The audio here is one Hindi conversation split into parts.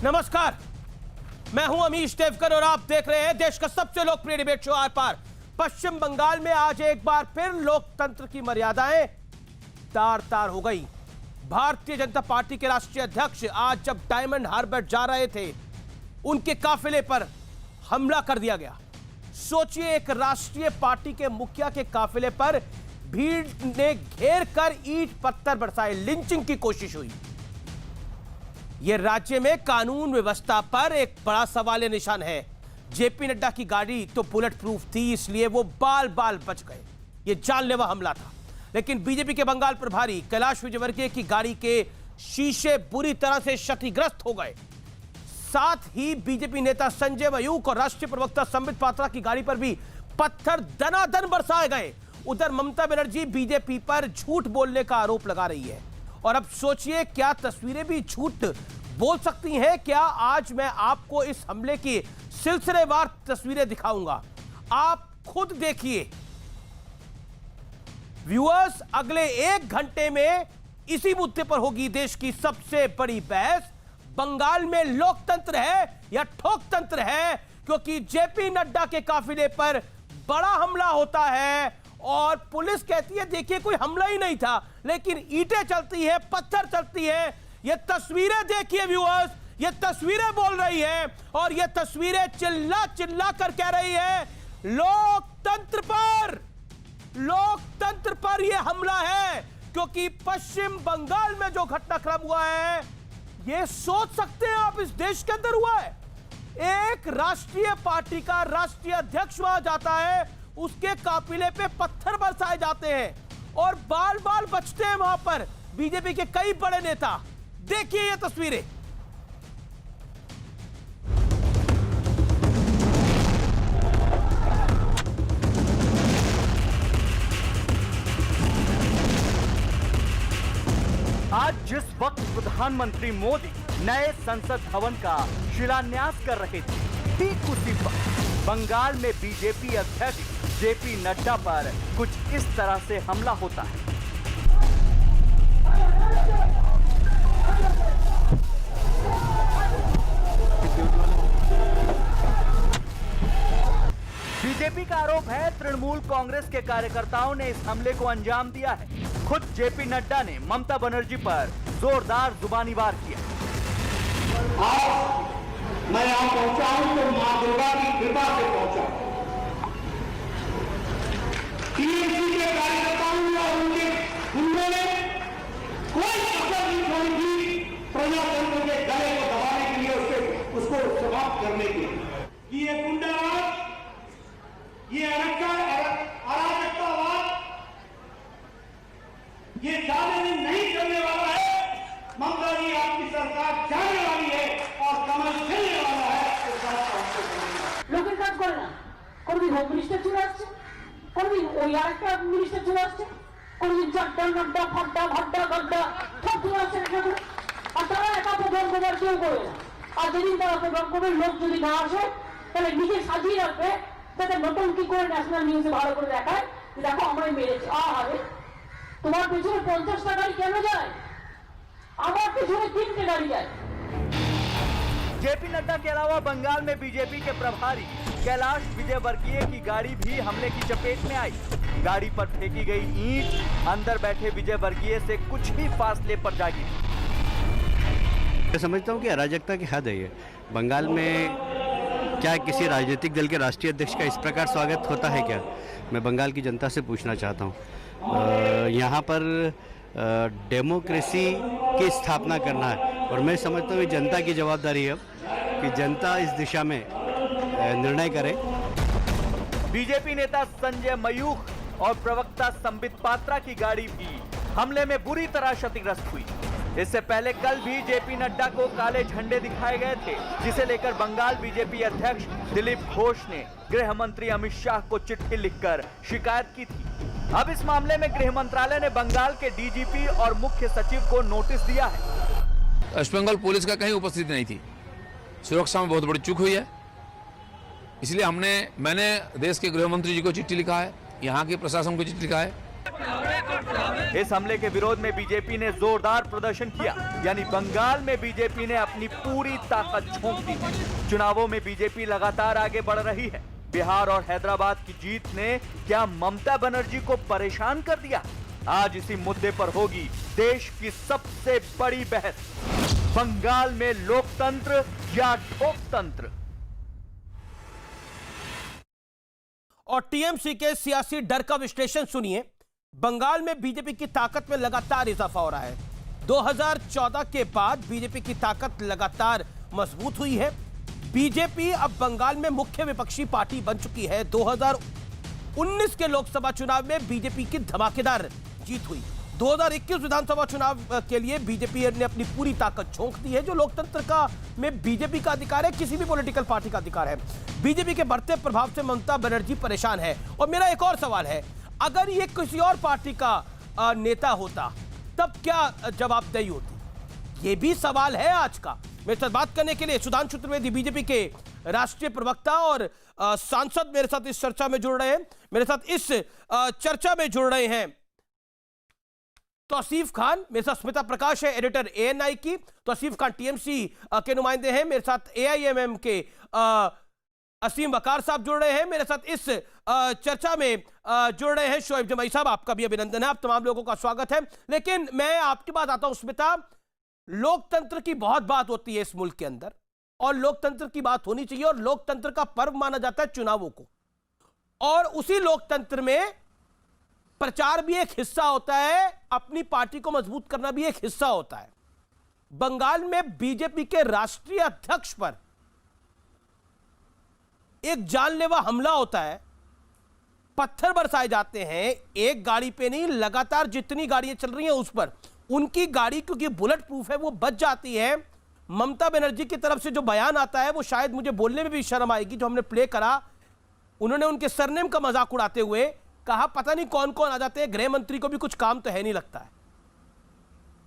नमस्कार, मैं हूं अमीश देवकर और आप देख रहे हैं देश का सबसे लोकप्रिय डिबेट शो आर पार। पश्चिम बंगाल में आज एक बार फिर लोकतंत्र की मर्यादाएं तार तार हो गई। भारतीय जनता पार्टी के राष्ट्रीय अध्यक्ष आज जब डायमंड हार्बर जा रहे थे, उनके काफिले पर हमला कर दिया गया। सोचिए, एक राष्ट्रीय पार्टी के मुखिया के काफिले पर भीड़ ने घेर कर ईंट पत्थर बरसाए, लिंचिंग की कोशिश हुई। यह राज्य में कानून व्यवस्था पर एक बड़ा सवाल निशान है। जेपी नड्डा की गाड़ी तो बुलेट प्रूफ थी, इसलिए वो बाल बाल बच गए। यह जानलेवा हमला था। लेकिन बीजेपी के बंगाल प्रभारी कैलाश विजयवर्गीय की गाड़ी के शीशे बुरी तरह से क्षतिग्रस्त हो गए। साथ ही बीजेपी नेता संजय मयूख और राष्ट्रीय प्रवक्ता संबित पात्रा की गाड़ी पर भी पत्थर दनादन बरसाए गए। उधर ममता बनर्जी बीजेपी पर झूठ बोलने का आरोप लगा रही है। और अब सोचिए, क्या तस्वीरें भी झूठ बोल सकती हैं? क्या आज मैं आपको इस हमले की सिलसिलेवार तस्वीरें दिखाऊंगा, आप खुद देखिए। व्यूअर्स, अगले 1 घंटे में इसी मुद्दे पर होगी देश की सबसे बड़ी बहस। बंगाल में लोकतंत्र है या ठोकतंत्र है? क्योंकि जेपी नड्डा के काफिले पर बड़ा हमला होता है और पुलिस कहती है देखिए कोई हमला ही नहीं था, लेकिन ईंटें चलती है, पत्थर चलती है। ये तस्वीरें देखिए व्यूअर्स, ये तस्वीरें बोल रही है और ये तस्वीरें चिल्ला चिल्ला कर कह रही है लोकतंत्र पर यह हमला है। क्योंकि पश्चिम बंगाल में जो घटनाक्रम हुआ है, ये सोच सकते हैं आप, इस देश के अंदर हुआ है। एक राष्ट्रीय पार्टी का राष्ट्रीय अध्यक्ष वहां जाता है, उसके काफिले पे पत्थर बरसाए जाते हैं और बाल बाल बचते हैं वहां पर बीजेपी के कई बड़े नेता। देखिए ये तस्वीरें। आज जिस वक्त प्रधानमंत्री मोदी नए संसद भवन का शिलान्यास कर रहे थे, ठीक उसी वक्त बंगाल में बीजेपी अध्यक्ष जेपी नड्डा पर कुछ इस तरह से हमला होता है। बीजेपी का आरोप है तृणमूल कांग्रेस के कार्यकर्ताओं ने इस हमले को अंजाम दिया है। खुद जेपी नड्डा ने ममता बनर्जी पर जोरदार जुबानी वार किया। आज मैं यहाँ पहुंचा हूं तो मां दुर्गा की कृपा से पहुंचा। टीएमसी के कार्यकर्ताओं और उन्होंने कोई कसर नहीं छोड़ी थी प्रजातंत्र के गले को दबाने के लिए, उसको समाप्त करने के लिए। ये गुंडाराज, ये अराजकतावाद, ये ज्यादा दिन नहीं चलने वाला है। ममता जी, आपकी सरकार जाने वाली है और कमल चलने वाला है। লোকের কাজ করে না, কোনদিন হোম মিনিস্টার চলে আসছে, কোনদিন ওই আরেকটা মিনিস্টার চলে আসছে, কোনদিন চারটা নড্ডা ফাড্ডা ভাড্ডা গড্ডা সব চলে আসছে এখানে। আর তারা একা প্রোগ্রাম করবার কেউ করে না। আর যেদিন তারা প্রোগ্রাম করবে, লোক যদি না আসে তাহলে নিজে সাজিয়ে রাখবে, যাতে নতুন কি করে ন্যাশনাল নিউজে ভালো করে দেখায় দেখো আমরাই মেরেছি। আরে তোমার পেছনে 50টা গাড়ি কেন যায়? আমার পেছনে 3টে গাড়ি যায়। जेपी नड्डा के अलावा बंगाल में बीजेपी के प्रभारी कैलाश विजयवर्गीय की गाड़ी भी हमले की चपेट में आई। गाड़ी पर फेंकी गई ईंट अंदर बैठे विजयवर्गीय से कुछ ही फासले पर जा गिरी। मैं समझता हूँ कि अराजकता की हद है ये। बंगाल में क्या किसी राजनीतिक दल के राष्ट्रीय अध्यक्ष का इस प्रकार स्वागत होता है क्या? मैं बंगाल की जनता से पूछना चाहता हूँ। यहाँ पर डेमोक्रेसी की स्थापना करना है और मैं समझता हूँ जनता की जवाबदारी है कि जनता इस दिशा में निर्णय करे। बीजेपी नेता संजय मयूख और प्रवक्ता संबित पात्रा की गाड़ी भी हमले में बुरी तरह क्षतिग्रस्त हुई। इससे पहले कल भी जेपी नड्डा को काले झंडे दिखाए गए थे, जिसे लेकर बंगाल बीजेपी अध्यक्ष दिलीप घोष ने गृह मंत्री अमित शाह को चिट्ठी लिखकर शिकायत की थी। अब इस मामले में गृह मंत्रालय ने बंगाल के डीजीपी और मुख्य सचिव को नोटिस दिया है। वेस्ट बंगाल पुलिस का कहीं उपस्थिति नहीं थी। सुरक्षा में बहुत बड़ी चूक हुई है, इसलिए मैंने देश के गृह मंत्री जी को चिट्ठी लिखा है, यहाँ के प्रशासन को चिट्ठी लिखा है। इस हमले के विरोध में बीजेपी ने जोरदार प्रदर्शन किया, यानी बंगाल में बीजेपी ने अपनी पूरी ताकत झोंक दी है। चुनावों में बीजेपी लगातार आगे बढ़ रही है। बिहार और हैदराबाद की जीत ने क्या ममता बनर्जी को परेशान कर दिया? आज इसी मुद्दे पर होगी देश की सबसे बड़ी बहस। बंगाल में लोकतंत्र या ठोकतंत्र? और टीएमसी के सियासी डर का विश्लेषण सुनिए। बंगाल में बीजेपी की ताकत में लगातार इजाफा हो रहा है। 2014 के बाद बीजेपी की ताकत लगातार मजबूत हुई है। बीजेपी अब बंगाल में मुख्य विपक्षी पार्टी बन चुकी है। 2019 के लोकसभा चुनाव में बीजेपी की धमाकेदार जीत हुई। 2021 विधानसभा चुनाव के लिए बीजेपी ने अपनी पूरी ताकत झोंक दी है। जो लोकतंत्र का में बीजेपी का अधिकार है, किसी भी पॉलिटिकल पार्टी का अधिकार है। बीजेपी के बढ़ते प्रभाव से ममता बनर्जी परेशान है। और मेरा एक और सवाल है, अगर ये किसी और पार्टी का नेता होता तब क्या जवाबदेही होती? ये भी सवाल है आज का। मेरे साथ बात करने के लिए सुधांशु त्रिवेदी, बीजेपी के राष्ट्रीय प्रवक्ता और सांसद, मेरे साथ इस चर्चा में जुड़ रहे हैं। मेरे साथ इस चर्चा में जुड़ रहे हैं तौसीफ खान, मेरे साथ स्मिता प्रकाश है, एडिटर एएनआई की। तौसीफ खान टीएमसी के नुमाइंदे हैं। मेरे साथ एआईएमएम के असीम वकार साहब जुड़ रहे हैं। मेरे साथ इस चर्चा में जुड़ रहे हैं शोएब जमाई साहब। आपका भी अभिनंदन है, आप तमाम लोगों का स्वागत है। लेकिन मैं आपके पास आता हूं स्मिता। लोकतंत्र की बहुत बात होती है इस मुल्क के अंदर, और लोकतंत्र की बात होनी चाहिए, और लोकतंत्र का पर्व माना जाता है चुनावों को। और उसी लोकतंत्र में प्रचार भी एक हिस्सा होता है, अपनी पार्टी को मजबूत करना भी एक हिस्सा होता है। बंगाल में बीजेपी के राष्ट्रीय अध्यक्ष पर एक जानलेवा हमला होता है, पत्थर बरसाए जाते हैं। एक गाड़ी पे नहीं, लगातार जितनी गाड़ियां चल रही हैं उस पर, उनकी गाड़ी क्योंकि बुलेट प्रूफ है वो बच जाती है। ममता बनर्जी की तरफ से जो बयान आता है वो शायद मुझे बोलने में भी शर्म आएगी, जो हमने प्ले करा। उन्होंने उनके सरनेम का मजाक उड़ाते हुए कहा पता नहीं कौन कौन आ जाते हैं, गृह मंत्री को भी कुछ काम तो है नहीं लगता है।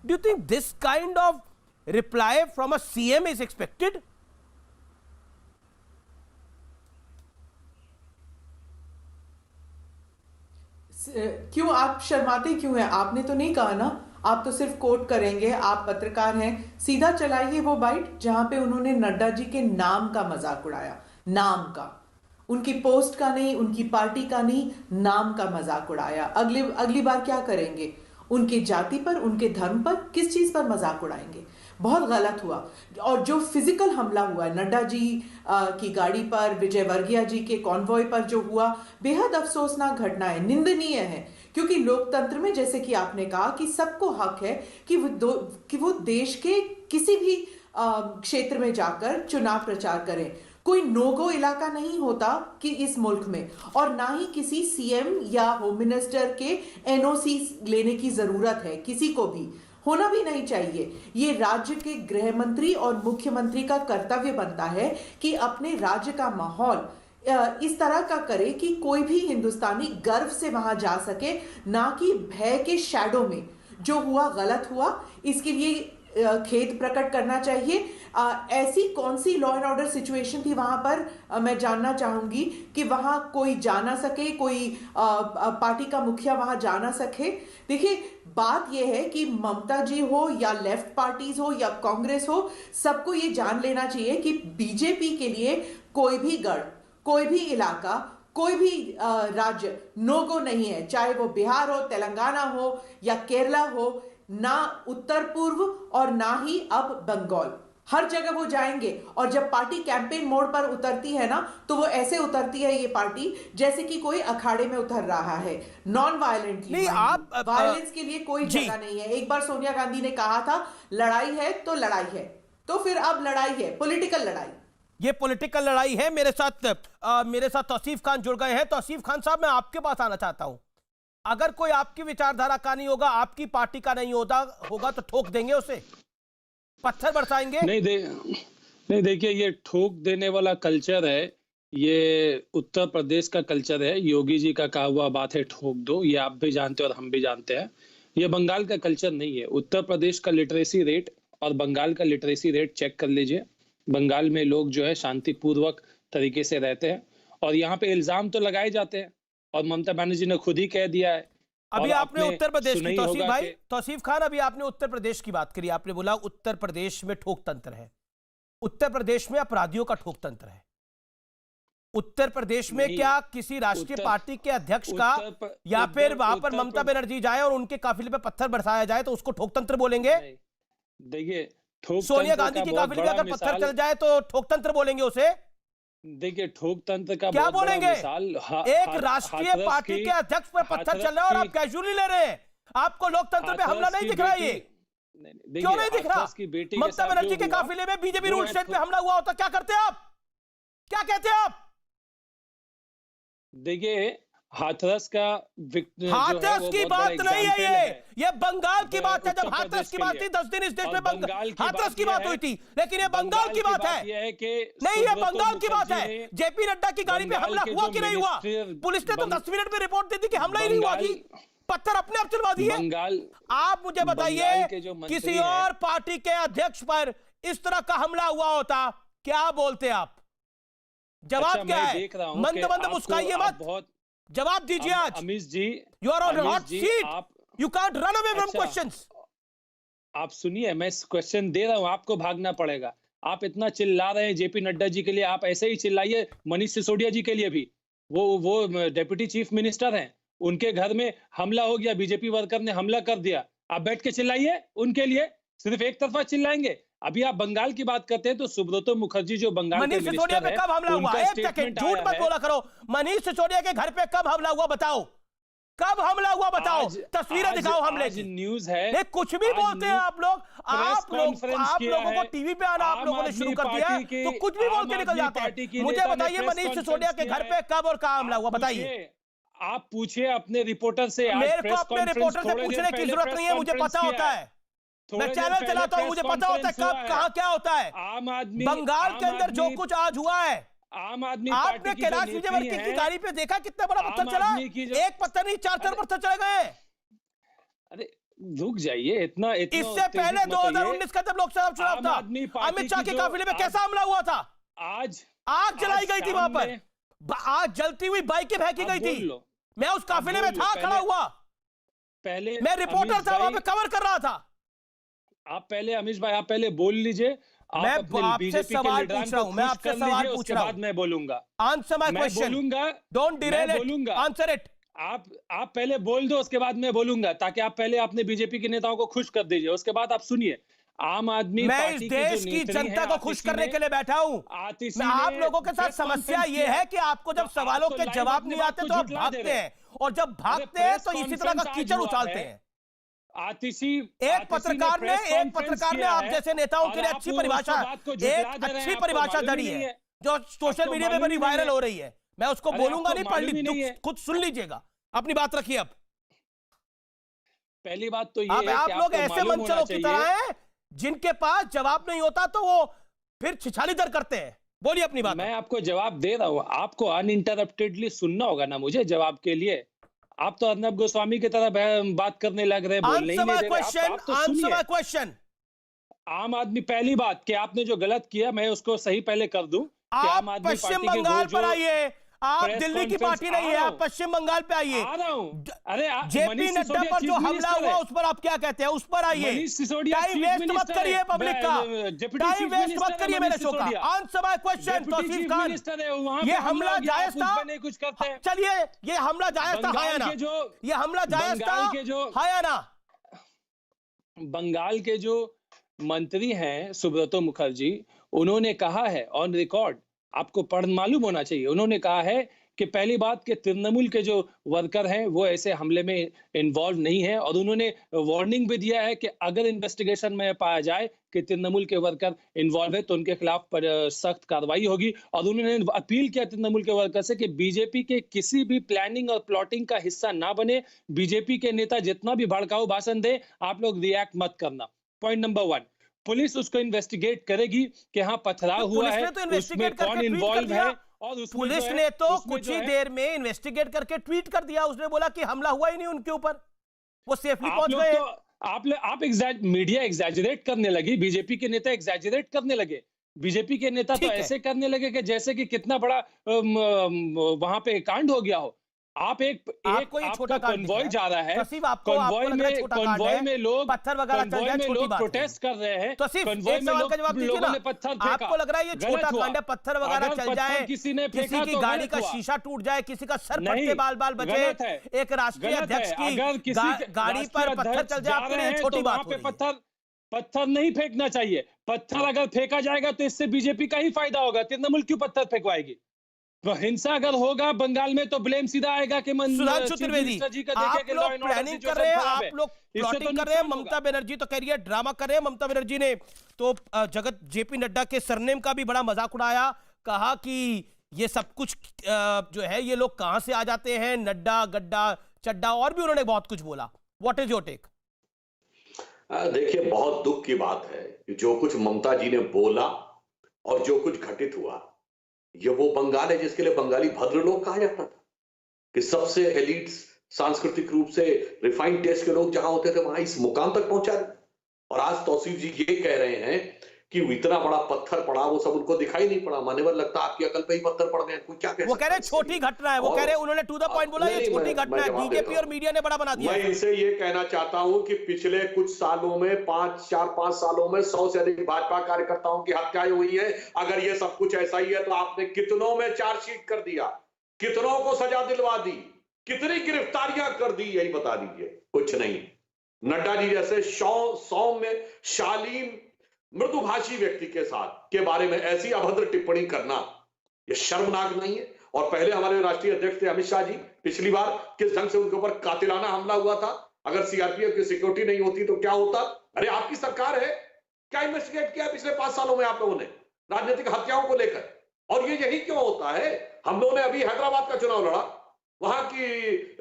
Do you think this kind of reply from a CM is expected? क्यों आप शर्माते क्यों हैं? आपने तो नहीं कहा ना, आप तो सिर्फ कोट करेंगे। आप पत्रकार हैं, सीधा चलाइए वो बाइट जहां पे उन्होंने नड्डा जी के नाम का मजाक उड़ाया। नाम का, उनकी पोस्ट का नहीं, उनकी पार्टी का नहीं, नाम का मजाक उड़ाया। अगली बार क्या करेंगे? उनकी जाति पर, उनके धर्म पर, किस चीज पर मजाक उड़ाएंगे? बहुत गलत हुआ। और जो फिजिकल हमला हुआ है नड्डा जी की गाड़ी पर, विजय वर्गीय जी के कॉन्वॉय पर जो हुआ, बेहद अफसोसनाक घटना है, निंदनीय है। क्योंकि लोकतंत्र में जैसे कि आपने कहा कि सबको हक है कि वो देश के किसी भी क्षेत्र में जाकर चुनाव प्रचार करें। कोई नो-गो इलाका नहीं होता कि इस मुल्क में, और ना ही किसी सीएम या होम मिनिस्टर के एनओसी लेने की जरूरत है, किसी को भी होना भी नहीं चाहिए। ये राज्य के गृह मंत्री और मुख्यमंत्री का कर्तव्य बनता है कि अपने राज्य का माहौल इस तरह का करे कि कोई भी हिंदुस्तानी गर्व से वहां जा सके, ना कि भय के शैडो में। जो हुआ गलत हुआ, इसके लिए खेद प्रकट करना चाहिए। ऐसी कौन सी लॉ एंड ऑर्डर सिचुएशन थी वहां पर? मैं जानना चाहूंगी कि वहां कोई जा ना सके, कोई पार्टी का मुखिया वहां जा ना सके। देखिए, बात यह है कि ममता जी हो या लेफ्ट पार्टीज हो या कांग्रेस हो, सबको ये जान लेना चाहिए कि बीजेपी के लिए कोई भी गढ़, कोई भी इलाका, कोई भी राज्य नो गो नहीं है। चाहे वो बिहार हो, तेलंगाना हो या केरला हो, ना उत्तर पूर्व और ना ही अब बंगाल, हर जगह वो जाएंगे। और जब पार्टी कैंपेन मोड पर उतरती है ना, तो वो ऐसे उतरती है ये पार्टी जैसे कि कोई अखाड़े में उतर रहा है, नॉन वायलेंटली। नहीं, आप वायलेंस के लिए कोई जगह नहीं है। एक बार सोनिया गांधी ने कहा था लड़ाई है तो लड़ाई है, तो फिर अब लड़ाई है, पॉलिटिकल लड़ाई। ये पॉलिटिकल लड़ाई है। मेरे साथ तौसीफ खान जुड़ गए हैं। तौसीफ खान साहब, मैं आपके पास आना चाहता हूं। अगर कोई आपकी विचारधारा का नहीं होगा, आपकी पार्टी का नहीं होगा तो ठोक देंगे उसे, पत्थर बरसाएंगे? नहीं, देखिए, ये ठोक देने वाला कल्चर है, ये उत्तर प्रदेश का कल्चर है। योगी जी का कहा हुआ बात है, ठोक दो। ये आप भी जानते हैं और हम भी जानते हैं। ये बंगाल का कल्चर नहीं है। उत्तर प्रदेश का लिटरेसी रेट और बंगाल का लिटरेसी रेट चेक कर लीजिए। बंगाल में लोग जो है शांतिपूर्वक तरीके से रहते हैं, और यहाँ पे इल्जाम तो लगाए जाते हैं, और ममता बनर्जी ने खुद ही कह दिया है अभी और आपने उत्तर प्रदेश की, सुना ही तौसीफ होगा भाई, कि- तौसीफ खान, अभी आपने उत्तर प्रदेश की बात करी। आपने बोला उत्तर प्रदेश में ठोक तंत्र है, उत्तर प्रदेश में अपराधियों का ठोक तंत्र है। उत्तर प्रदेश में नहीं, क्या किसी राष्ट्रीय पार्टी के अध्यक्ष का या फिर वहां पर ममता बनर्जी जाए और उनके काफिले पे पत्थर बरसाया जाए तो उसको ठोक तंत्र बोलेंगे? देखिए, ठोक सोनिया तंत्र गांधी का की बहुत काफिले पे बड़ा अगर पत्थर मिसाल- चल जाए तो ठोक तंत्र बोलेंगे उसे? देखिए, ठोक तंत्र का क्या बहुत बड़ा बोलेंगे? मिसाल एक राष्ट्रीय पार्टी के अध्यक्ष पर पत्थर चल रहा है और आप कैजुअली ले रहे हैं। आपको लोकतंत्र पे हमला नहीं दिख रहा है? ये क्यों नहीं दिख रहा? ममता बनर्जी के काफिले में बीजेपी रूल स्टेट पे हमला हुआ होता, क्या करते आप? क्या कहते हैं आप? देखिए, हाथरस का हाथरस की बात नहीं है ये बंगाल की बात है। जब हाथरस की बात थी 10 दिन इस देश में हाथरस की बात हुई थी, लेकिन ये बंगाल की बात है। नहीं, ये बंगाल की बात है। जेपी नड्डा की गाड़ी पे हमला हुआ कि नहीं हुआ? पुलिस ने तो 10 मिनट में रिपोर्ट दी थी कि हमला ही नहीं हुआ जी, पत्थर अपने आप चलवा दिए। आप मुझे बताइए, किसी और पार्टी के अध्यक्ष पर इस तरह का हमला हुआ होता, क्या बोलते आप? जवाब क्या है? मंद मंद मुस्काइए मत, जवाब दीजिए। आज Amish ji, you are on hot seat, you can't run away from questions. आप सुनिए, मैं क्वेश्चन दे रहा हूं, आपको भागना पड़ेगा। आप इतना चिल्ला रहे हैं जेपी नड्डा जी के लिए, आप ऐसे ही चिल्लाइए मनीष सिसोदिया जी के लिए भी। वो डेप्यूटी चीफ मिनिस्टर हैं, उनके घर में हमला हो गया, बीजेपी वर्कर ने हमला कर दिया। आप बैठ के चिल्लाइए उनके लिए, सिर्फ एक तरफा चिल्लाएंगे। अभी आप बंगाल की बात करते हैं तो सुब्रतो मुखर्जी जो बंगाल के मनीष सिसोदिया पे कब हमला हुआ? एक सेकंड, झूठ मत बोला करो। मनीष सिसोदिया के घर पे कब हमला हुआ बताओ? कब हमला हुआ बताओ? तस्वीरें दिखाओ हमले की। न्यूज है, नहीं, कुछ भी बोलते हैं आप लोग। आप लोगों को टीवी पे आना आप लोगों ने शुरू कर दिया है, तो कुछ भी बोल के निकल जाते हैं। मुझे बताइए, मनीष सिसोदिया के घर पे कब और कहाँ हमला हुआ बताइए। आप पूछिए अपने रिपोर्टर से। मेरे को अपने रिपोर्टर से पूछने की जरूरत नहीं है, मुझे पता होता है। मैं चैनल चलाता हूं, मुझे पता होता है कब कहां क्या होता है। आम आदमी बंगाल के अंदर जो कुछ आज हुआ है, आम आदमी आपने कैलाश विजयवर्गीय की गाड़ी पे देखा कितना बड़ा पत्थर चला? एक पत्थर नहीं, 4 पत्थर चले गए। अरे रुक जाइए, इतना इससे पहले 2019 का जब लोकसभा चुनाव था, अमित शाह के काफिले में कैसा हमला हुआ था? आज आग जलाई गई थी वहां पर, आग जलती हुई बाइकें फेंकी गई थी। मैं उस काफिले में था, खड़ा हुआ, पहले मैं रिपोर्टर था, वहां पे कवर कर रहा था। आप पहले अमीश भाई, आप पहले बोल लीजिए। मैं आपसे सवाल पूछ रहा हूं, मैं आपसे सवाल पूछ रहा हूं, मैं बोलूंगा। Answer my question. बोलूंगा, don't derail it, answer it. आप पहले बोल दो, उसके बाद मैं बोलूंगा, ताकि आप पहले अपने बीजेपी के नेताओं को खुश कर दीजिए, उसके बाद आप सुनिए। आम आदमी मैं इस देश की जनता को खुश करने के लिए बैठा हूं। आप लोगों के साथ समस्या यह है कि आपको जब सवालों के जवाब नहीं आते तो आप भागते हैं, और जब भागते हैं तो इसी तरह का कीचड़ उछालते हैं। एक पत्रकार ने आप जैसे नेताओं के लिए अच्छी परिभाषा दी है, जो सोशल मीडिया पे बड़ी वायरल हो रही है। मैं उसको बोलूंगा नहीं, पढ़ लीजिए, खुद सुन लीजिएगा। अपनी बात रखिए। अब पहली बात तो ये आप लोग ऐसे मंचलों की तरह हैं जिनके पास जवाब नहीं होता तो वो फिर छिछालीदर करते हैं। बोलिए अपनी बात। मैं आपको जवाब दे रहा हूं, आपको अनइंटरप्टेडली सुनना होगा ना मुझे जवाब के लिए। आप तो अर्नब गोस्वामी की तरह बात करने लग रहे हैं, बोलने ही नहीं दे रहे। आप तो सुनिए। क्वेश्चन। आम आदमी, पहली बात कि आपने जो गलत किया मैं उसको सही पहले कर दूं। आप पश्चिम बंगाल पर आइए, आप दिल्ली की पार्टी नहीं है, आप पश्चिम बंगाल पे आइए। अरे जेपी नड्डा पर जो हमला हुआ उस पर आप क्या कहते हैं? उस पर आइए। टाइम वेस्ट मत करिए पब्लिक का, टाइम वेस्ट मत करिए मेरे शो का। Answer my question Tauseef Khan, ये हमला जायज था? कुछ करते हैं, चलिए, ये हमला जायज था, हाँ या ना? ये हमला जायज था, हाँ या ना? बंगाल के जो मंत्री हैं सुब्रतो मुखर्जी, उन्होंने कहा है ऑन रिकॉर्ड, आपको पढ़ मालूम होना चाहिए, उन्होंने कहा है कि पहली बात कि तृणमूल के जो वर्कर हैं वो ऐसे हमले में इन्वॉल्व नहीं है, और उन्होंने वार्निंग भी दिया है कि अगर इन्वेस्टिगेशन में पाया जाए कि तृणमूल के वर्कर इन्वॉल्व है तो उनके खिलाफ सख्त कार्रवाई होगी। और उन्होंने अपील किया तृणमूल के वर्कर से कि बीजेपी के किसी भी प्लानिंग और प्लॉटिंग का हिस्सा ना बने। बीजेपी के नेता जितना भी भड़काऊ भाषण दे, आप लोग रिएक्ट मत करना। पॉइंट नंबर 1, पुलिस उसको इन्वेस्टिगेट करेगी कि हाँ पथराव हुआ है, उसमें कौन इन्वॉल्व है। और पुलिस ने तो कुछ ही देर में इन्वेस्टिगेट करके ट्वीट कर दिया, उसने बोला कि हमला हुआ ही नहीं उनके ऊपर, वो सेफली पहुंच गए। आप मीडिया एग्जैजरेट करने लगी, बीजेपी के नेता एग्जैजरेट करने लगे। बीजेपी के नेता तो ऐसे करने लगे कि जैसे कि कितना बड़ा वहां पे कांड हो गया हो। आप आपको ये छोटा आपका कांड दिख रहा कॉन्वॉय है। जा रहा है, तसीफ, आपको लग रहा है छोटा कांड है, में लोग पत्थर वगैरह चल जाए, छोटी बात है। प्रोटेस्ट कर रहे हैं, तो सिर्फ कॉन्वॉय एक में सवाल का जवाब दीजिए लोगों ना, ने पत्थर फेंका, आपको लग रहा है ये गलत छोटा हुआ। कांड है, पत्थर वगैरह अगर चल पत्थर जाए, किसी ने किसी फेंका की तो गाड़ी गलत का हुआ। शीशा टूट जाए, किसी का सर नहीं, फटके बाल बचे, गलत है, एक राष्ट्रीय गलत अध्यक्ष है। अगर की किसी गाड़ी पर पत्थर चल जाए, आपके लिए छोटी बात हो रही है। पत्थर नहीं फेंकना चाहिए। पत्थर अगर फेंका जाएगा तो इससे बीजेपी का ही फायदा होगा। तृणमूल क्यों पत्थर फेंकवाएगी? तो हिंसा अगर होगा बंगाल में तो ब्लेम सीधा आएगा कि सुधांशु त्रिवेदी, आप लोग प्लानिंग कर रहे हैं, आप लोग प्लॉटिंग कर रहे हैं। ममता बनर्जी तो कह रही है ड्रामा कर रहे हैं। ममता बनर्जी ने तो जगत जेपी नड्डा के सरनेम का भी बड़ा मजाक उड़ाया, कहा कि ये सब कुछ जो है ये लोग कहां से आ जाते हैं, नड्डा गड्ढा चड्डा, और भी उन्होंने बहुत कुछ बोला। What is your take? देखिए, बहुत दुख की बात है कि जो कुछ ममता जी ने बोला और जो कुछ घटित हुआ, ये वो बंगाल है जिसके लिए बंगाली भद्र लोग कहा जाता था, कि सबसे एलीट सांस्कृतिक रूप से रिफाइंड टेस्ट के लोग जहां होते थे वहां इस मुकाम तक पहुंचा। और आज तौसीफ जी ये कह रहे हैं कि इतना बड़ा पत्थर पड़ा, वो सब उनको दिखाई नहीं पड़ा। मान्यवर, लगता आपकी अकल पे ही पत्थर पड़ गए। कोई क्या कह वो कह रहे हैं छोटी घटना है, वो कह रहे हैं, उन्होंने टू द पॉइंट बोला ये छोटी घटना है, बीजेपी और मीडिया ने बड़ा बना दिया। मैं इनसे ये कहना चाहता हूं कि पिछले कुछ सालों में 4-5 सालों में 100 से अधिक भाजपा कार्यकर्ताओं की हत्याएं हुई है। अगर ये सब कुछ ऐसा ही है तो आपने कितनों में चार्जशीट कर दिया, कितनों को सजा दिलवा दी, कितनी गिरफ्तारियां कर दी, यही बता दीजिए। कुछ नहीं। नड्डा जी जैसे सौम्य शालीन मृदुभाषी व्यक्ति के साथ के बारे में ऐसी अभद्र टिप्पणी करना यह शर्मनाक नहीं है? और पहले हमारे राष्ट्रीय अध्यक्ष थे अमित शाह जी, पिछली बार किस ढंग से उनके ऊपर कातिलाना हमला हुआ था। अगर सीआरपीएफ की सिक्योरिटी नहीं होती तो क्या होता? अरे आपकी सरकार है, क्या इन्वेस्टिगेट किया पिछले 5 सालों में आप लोगों ने राजनीतिक हत्याओं को लेकर? और ये यही क्यों होता है? हम लोगों ने अभी हैदराबाद का चुनाव लड़ा, वहां की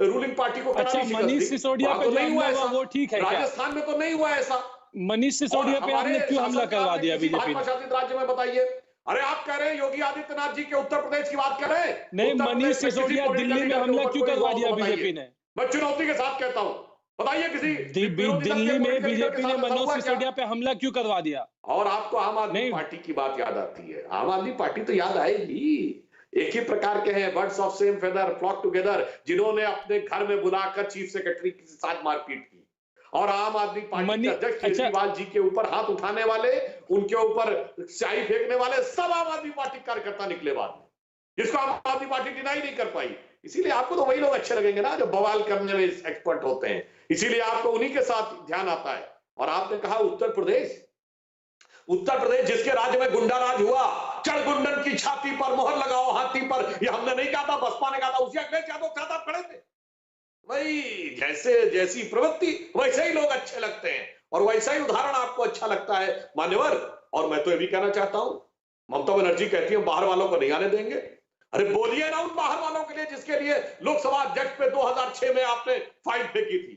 रूलिंग पार्टी को अच्छा, मनीष सिसोदिया पे नहीं हुआ ऐसा, वो ठीक है। राजस्थान में तो नहीं हुआ ऐसा। मनीष सिसोदिया पे आपने क्यों हमला करवा दिया बीजेपी ने? शासित राज्य में बताइए। अरे आप कह रहे हैं योगी आदित्यनाथ जी के उत्तर प्रदेश की बात कर रहे हैं? नहीं, मनीष सिसोदिया दिल्ली में हमला क्यों करवा दिया बीजेपी ने? मैं चुनौती के साथ कहता हूं, बताइए किसी दिल्ली में बीजेपी ने मनोज सिसोदिया पे हमला क्यों करवा दिया? और आपको आम आदमी पार्टी की बात याद आती है? आम आदमी पार्टी तो याद आएगी। एक ही प्रकार के हैं, birds of same feather flock together, जिन्होंने अपने घर में बुलाकर चीफ सेक्रेटरी के साथ मारपीट की। और आम आदमी पार्टी के अध्यक्ष केजरीवाल जी के ऊपर हाथ उठाने वाले, उनके ऊपर स्याही फेंकने वाले सब आम आदमी पार्टी कार्यकर्ता निकले बाद में, जिसको आम आदमी पार्टी डिनाई नहीं कर पाई। इसीलिए आपको तो वही लोग अच्छे लगेंगे ना जो बवाल करने में एक्सपर्ट होते हैं, इसीलिए आपको उन्हीं के साथ ध्यान आता है। और आपने कहा उत्तर प्रदेश जिसके राज्य में गुंडा राज हुआ, चढ़ गुंडन की छाती पर मोहर लगाओ हाथी पर, ये हमने नहीं कहा था, बसपा ने कहा था। उसी अखिलेश यादव के साथ आप खड़े थे। भाई जैसी प्रवृत्ति वैसे ही लोग अच्छे लगते हैं, और वैसा ही उदाहरण आपको अच्छा लगता है मान्यवर। और मैं तो ये भी कहना चाहता हूं, ममता बनर्जी कहती है बाहर वालों को नहीं आने देंगे। अरे बोलिए ना उन बाहर वालों के लिए जिसके लिए लोकसभा अध्यक्ष पे 2006 में आपने फाइल फेंकी थी,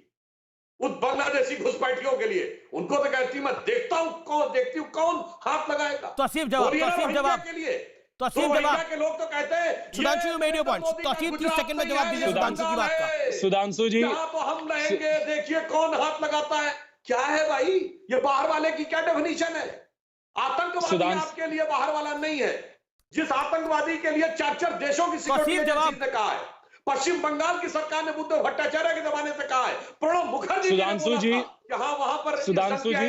उस बांग्लादेशी घुसपैठियों के लिए। उनको तो कहती मैं देखती हूं कौन हाथ लगाएगा। तौसीफ जवाब के लिए के लोग तो कहते हैं Sudhanshu, you made your point. Tauseef 30 second में जवाब दीजिए सुधांशु की बात का। सुधांशु जी, तो हम रहेंगे, देखिए कौन हाथ लगाता है। क्या है भाई, ये बाहर वाले की क्या डेफिनेशन है? आतंकवादी आपके लिए बाहर वाला नहीं है। जिस आतंकवादी के लिए 4 देशों की सिक्योरिटी एजेंसी ने कहा है, पश्चिम बंगाल की सरकार ने बुद्धदेव भट्टाचार्य के जमाने से कहा है, प्रणब मुखर्जी सुधांशु जी, यहाँ वहां पर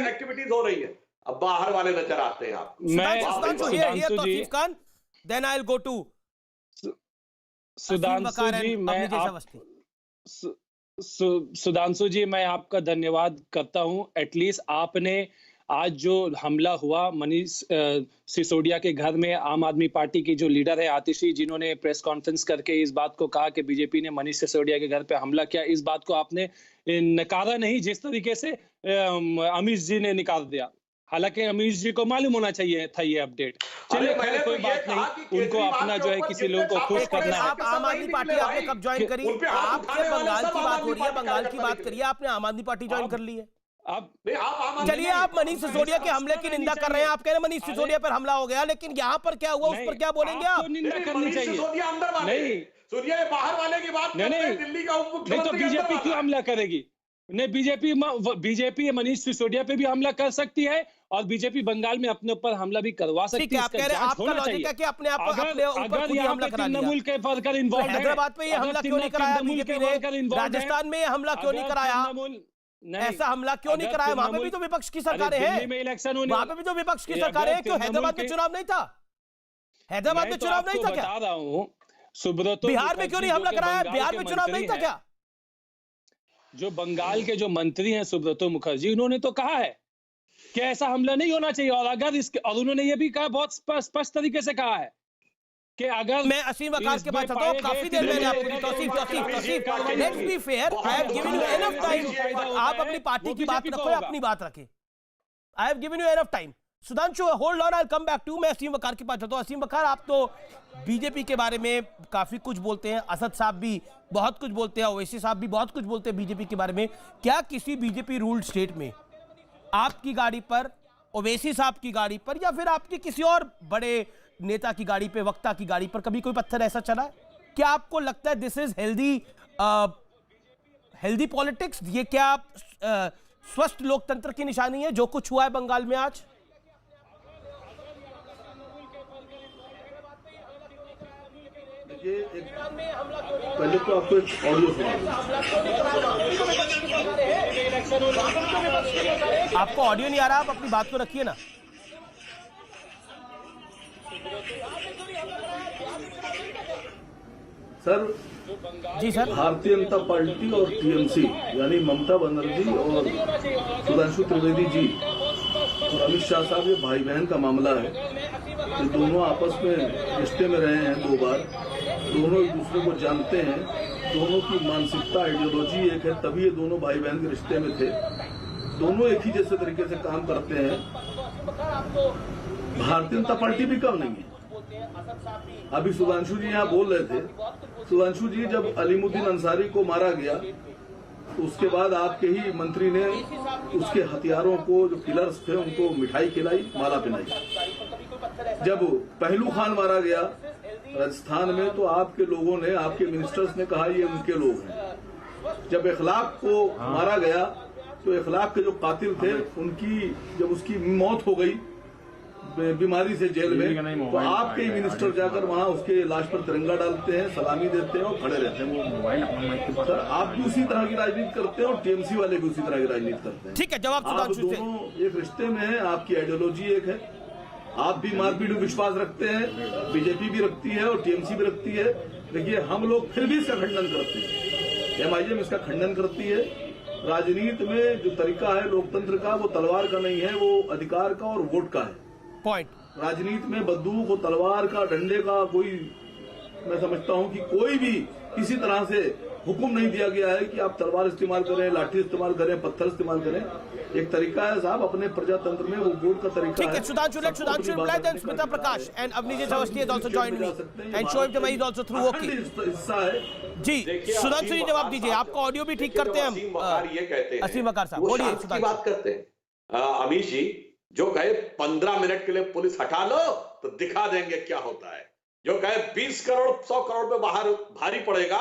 एक्टिविटीज हो रही है। अब बाहर वाले नजर आते हैं आपको। Then I'll go to Sudhanshu जी, मैं आपका धन्यवाद करता हूं। एटलीस्ट आपने आज जो हमला हुआ मनीष सिसोदिया के घर में, आम आदमी पार्टी की जो लीडर है आतिशी, जिन्होंने प्रेस कॉन्फ्रेंस करके इस बात को कहा कि बीजेपी ने मनीष सिसोदिया के घर पे हमला किया, इस बात को आपने नकारा नहीं जिस तरीके से अमित जी ने निकाल दिया। हालांकि अमीश जी को मालूम होना चाहिए था ये अपडेट। चलिए खैर कोई बात नहीं, उनको अपना जो है किसी लोग को खुश करना है। आप आम आदमी पार्टी आपने कब ज्वाइन करी? आपसे बंगाल की बात हो रही है, बंगाल की बात करिए। आपने आम आदमी पार्टी ज्वाइन कर ली है। चलिए, आप मनीष सिसोदिया के हमले की निंदा कर रहे हैं, आप कह रहे हैं मनीष सिसोदिया पर हमला हो गया, लेकिन यहाँ पर क्या हुआ उस पर क्या बोलेंगे आप? निंदा करनी चाहिए। नहीं, बाहर वाले की बात दिल्ली का नहीं तो बीजेपी क्यों हमला करेगी? नहीं, बीजेपी मनीष सिसोदिया पे भी हमला कर सकती है और बीजेपी बंगाल में अपने ऊपर हमला भी करवा सकती ठीक है, आप कह रहे हैं आपका लॉजिक है कि अपने आप अपने ऊपर खुद ही हमला करा लिया। तृणमूल के वर्कर इन्वॉल्व है, हैदराबाद में ये हमला क्यों नहीं कराया बीजेपी ने? राजस्थान में ये हमला क्यों नहीं कराया? ऐसा हमला क्यों नहीं कराया? वहां पे भी तो विपक्ष की सरकारें हैं, इलेक्शन वहां पे भी तो विपक्ष की सरकारें हैं। क्यों हैदराबाद में चुनाव नहीं था? हैदराबाद में चुनाव नहीं था क्या? बता रहा हूं सुब्रतो, बिहार में क्यों नहीं हमला कराया? बिहार में चुनाव नहीं था क्या? जो बंगाल के जो मंत्री हैं सुब्रतो मुखर्जी, उन्होंने तो कहा है कि ऐसा हमला नहीं होना चाहिए। और अगर इसके, और उन्होंने ये भी कहा, बहुत स्पष्ट तरीके से कहा है कि अगर मैं असीम वकार के पास आता हूं, काफी देर मैंने आपको Tauseef let's be fair, I have given you enough time. आप अपनी पार्टी की बात रखो या अपनी बात रखें, I have given you enough time. Sudhanshu hold on, I will come back to. मैं असीम वकार के पास जाता हूं। असीम वकार, आप तो बीजेपी के बारे में काफी कुछ बोलते हैं, असद साहब भी बहुत कुछ बोलते हैं, ओवैसी साहब भी बहुत कुछ बोलते हैं बीजेपी के बारे में। क्या किसी बीजेपी रूल्ड स्टेट में आपकी गाड़ी पर, ओवैसी साहब की गाड़ी पर, या फिर आपकी किसी और बड़े नेता की गाड़ी पे, वक्ता की गाड़ी पर कभी कोई पत्थर ऐसा चला है? क्या आपको लगता है दिस इज हेल्दी पॉलिटिक्स? ये क्या स्वस्थ लोकतंत्र की निशानी है जो कुछ हुआ है बंगाल में आज? पहले तो आपको एक ऑडियो आपको ऑडियो नहीं आ रहा, आप अपनी बात को रखिए ना। सर, जी सर। भारतीय जनता पार्टी और टीएमसी यानी ममता बनर्जी और सुधांशु त्रिवेदी जी और अमित शाह साहब, ये भाई बहन का मामला है। ये दोनों आपस में रिश्ते में रहे हैं 2 बार, दोनों एक दूसरे को जानते हैं, दोनों की मानसिकता, आइडियोलॉजी एक है, तभी ये दोनों भाई बहन के रिश्ते में थे। दोनों एक ही जैसे तरीके से काम करते हैं। भारतीय जनता पार्टी भी कम नहीं है। अभी सुधांशु जी यहाँ बोल रहे थे, सुधांशु जी जब अलीमुद्दीन अंसारी को मारा गया तो उसके बाद आपके ही मंत्री ने उसके हथियारों को, जो किलर्स थे, उनको मिठाई खिलाई, माला पहनाई। जब पहलू खान मारा गया राजस्थान में तो आपके लोगों ने, आपके मिनिस्टर्स ने कहा ये उनके लोग हैं। जब इखलाक को मारा गया तो इखलाक के जो कातिल थे उनकी, जब उसकी मौत हो गई बीमारी से जेल में, तो आपके ही मिनिस्टर जाकर वहां उसके लाश पर तिरंगा डालते हैं, सलामी देते हैं और खड़े रहते हैं। सर, आप भी उसी तरह की राजनीति करते हैं और टीएमसी वाले भी उसी तरह की राजनीति करते हैं। ठीक है, जवाब आप दोनों एक रिश्ते में हैं, आपकी आइडियोलॉजी एक है, आप भी मारपीट में विश्वास रखते हैं, बीजेपी भी रखती है और टीएमसी भी रखती है। देखिए, हम लोग फिर भी इसका खंडन करते हैं, एमआईएम इसका खंडन करती है। राजनीति में जो तरीका है लोकतंत्र का, वो तलवार का नहीं है, वो अधिकार का और वोट का है। पॉइंट। राजनीति में बंदूक और तलवार का, डंडे का कोई, मैं समझता हूं कि कोई भी किसी तरह से हुक्म नहीं दिया गया है कि आप तलवार इस्तेमाल करें, लाठी इस्तेमाल करें, पत्थर इस्तेमाल करें। एक तरीका है साहब अपने प्रजातंत्र में, वो वोट का तरीका है। Sudhanshu reply, then Smita Prakash and Avnijit Awasthi has also joined me and Shoaib Jamai is also through. Okay, हिस्सा है जी। सुधांशु जी जवाब दीजिए, आपका ऑडियो भी ठीक करते हैं हम। ये कहते हैं, असीम वकार साहब बोलिए। की बात करते हैं अमीश जी, जो कहे 15 मिनट के लिए पुलिस हटा लो तो दिखा देंगे क्या होता है। जो कहे 20 करोड़ 100 करोड़ पे बाहर भारी पड़ेगा,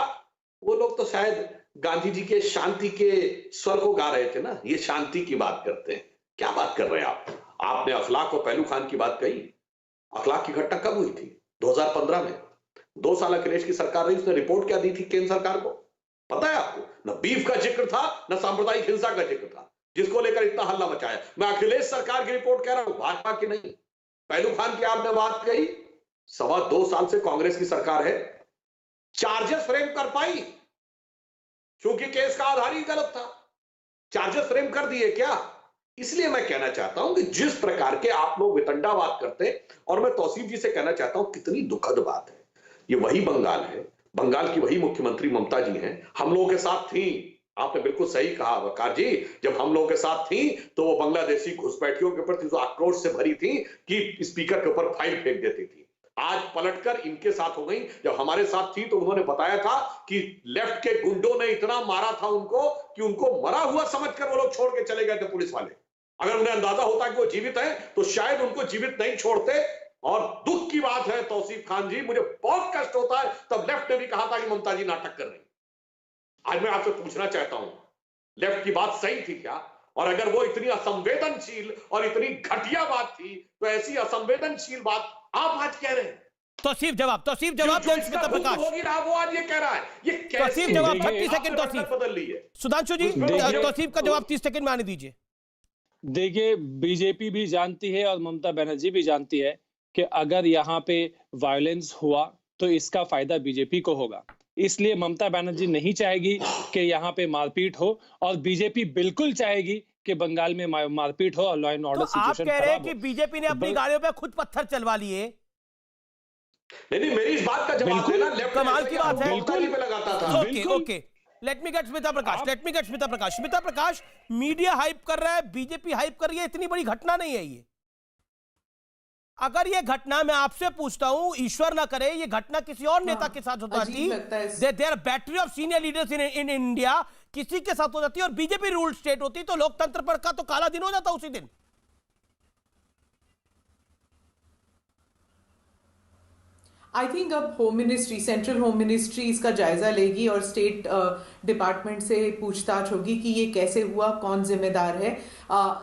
वो लोग तो शायद गांधी जी के शांति के स्वर को गा रहे थे ना। ये शांति की बात करते हैं, क्या बात कर रहे हैं आप? आपने अखलाक और पहलू खान की बात कही। अखलाक की घटना कब हुई थी? 2015 में। 2 साल अखिलेश की सरकार रही, उसने रिपोर्ट क्या दी थी केंद्र सरकार को? पता है आपको? न बीफ का जिक्र था, न सांप्रदायिक हिंसा का जिक्र था, जिसको लेकर इतना हल्ला मचाया। मैं अखिलेश सरकार की रिपोर्ट कह रहा हूं, भाजपा की नहीं। पहलू खान की आपने बात कही, 2.25 साल से कांग्रेस की सरकार है, चार्जेस फ्रेम कर पाई? क्योंकि केस का आधार ही गलत था, चार्जेस फ्रेम कर दिए क्या? इसलिए मैं कहना चाहता हूं कि जिस प्रकार के आप लोग वितंडावाद करते हैं, और मैं तौसीफ जी से कहना चाहता हूं कितनी दुखद बात है, ये वही बंगाल है, बंगाल की वही मुख्यमंत्री ममता जी हैं, हम लोगों के साथ थी। आपने बिल्कुल सही कहा वकार जी, जब हम लोगों के साथ थी तो वो बांग्लादेशी घुसपैठियों के प्रति जो आक्रोश से भरी थी कि स्पीकर के ऊपर फाइल फेंक देती थी, आज पलटकर इनके साथ हो गई। जब हमारे साथ थी तो उन्होंने बताया था कि लेफ्ट के गुंडों ने इतना मारा था उनको कि उनको मरा हुआ समझकर वो लोग छोड़ के चले गए थे पुलिस वाले। अगर उन्हें अंदाजा होता कि वो जीवित है तो शायद उनको जीवित नहीं छोड़ते। और दुख की बात है तौसीफ खान जी, मुझे बहुत कष्ट होता है, तब लेफ्ट ने भी कहा था कि ममता जी नाटक कर रही। आज मैं आपसे पूछना चाहता हूं, लेफ्ट की बात सही थी क्या? और अगर वो इतनी असंवेदनशील और इतनी घटिया बात थी तो ऐसी असंवेदनशील बात आप आज कह रहे हैं। तौसीफ जवाब जो स्मिता प्रकाश होगी ना वो आज ये कह रहा है। ये तौसीफ जवाब 30 सेकंड आपने तौसीफ बदल ली है। सुधांशु जी तौसीफ का जवाब 30 सेकंड में आने दीजिए। देखिए, बीजेपी भी जानती है और ममता बनर्जी भी जानती है कि अगर यहाँ पे वायलेंस हुआ तो इसका फायदा बीजेपी को होगा। इसलिए ममता बनर्जी नहीं चाहेगी कि यहाँ पे मारपीट हो, और बीजेपी बिल्कुल चाहेगी कि बंगाल में मारपीट हो और लॉ एंड ऑर्डर तो आप सिचुएशन कह रहे हैं खराब कि हो। बीजेपी ने अपनी गाड़ियों पे खुद पत्थर चलवा लिए। नहीं, मेरी इस बात का जवाब देना। लेफ्ट कमाल की बात है। बिल्कुल पे लगाता था। Okay okay, let me get Smita Prakash. Smita Prakash, media hype कर रहा है, बीजेपी हाइप कर रही है, इतनी बड़ी घटना नहीं है ये। अगर ये घटना, मैं आपसे पूछता हूं, ईश्वर ना करे ये घटना किसी और नेता के साथ होता थी, there battery of senior leaders in India, किसी के साथ हो जाती और बीजेपी रूल स्टेट होती तो लोकतंत्र पर का तो काला दिन हो जाता उसी दिन। आई थिंक अब home ministry, central home ministry इसका जायजा लेगी और स्टेट डिपार्टमेंट से पूछताछ होगी कि ये कैसे हुआ, कौन जिम्मेदार है।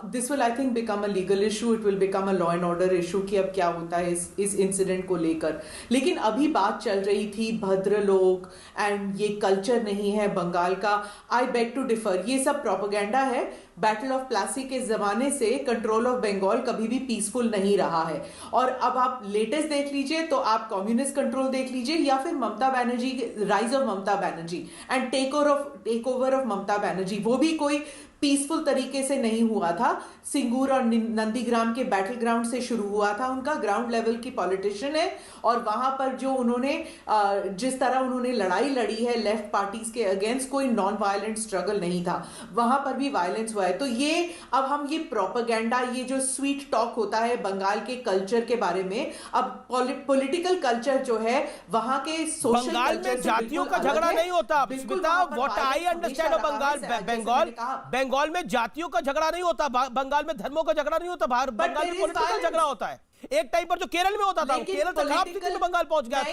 This will I think become a legal issue, it will become a law and order issue कि अब क्या होता है इस इंसिडेंट को लेकर। लेकिन अभी बात चल रही थी भद्र लोग एंड ये कल्चर नहीं है बंगाल का। आई बेग टू डिफर, ये सब प्रोपेगेंडा है। बैटल ऑफ प्लासी के जमाने से कंट्रोल ऑफ बंगाल कभी भी पीसफुल नहीं रहा है। और अब आप लेटेस्ट देख लीजिए तो आप कम्युनिस्ट कंट्रोल देख लीजिए या फिर Mamata Banerjee, rise of Mamata Banerjee and take over of Mamata Banerjee, वो भी कोई पीसफुल तरीके से नहीं हुआ था। सिंगूर और नंदीग्राम के बैटल ग्राउंड से शुरू हुआ था। उनका ग्राउंड लेवल की पॉलिटिशियन है और वहां पर जो उन्होंने जिस तरह उन्होंने लड़ाई लड़ी है लेफ्ट पार्टीज के अगेंस्ट, कोई नॉन वायलेंट स्ट्रगल नहीं था, वहां पर भी वायलेंस हुआ है। तो ये अब हम ये प्रोपेगेंडा, ये जो स्वीट टॉक होता है बंगाल के कल्चर के बारे में, अब पॉलिटिकल कल्चर जो है वहां के सोशल बंगाल कल्चर में जातियों का झगड़ा नहीं होता Smita, what I understand of Bengal में जातियों का झगड़ा नहीं होता, बंगाल में धर्मों का झगड़ा नहीं होता, बंगाल में पॉलिटिकल झगड़ा होता है। एक टाइम पर जो केरल में होता था, केरल से खराब स्थिति में बंगाल पहुंच गया।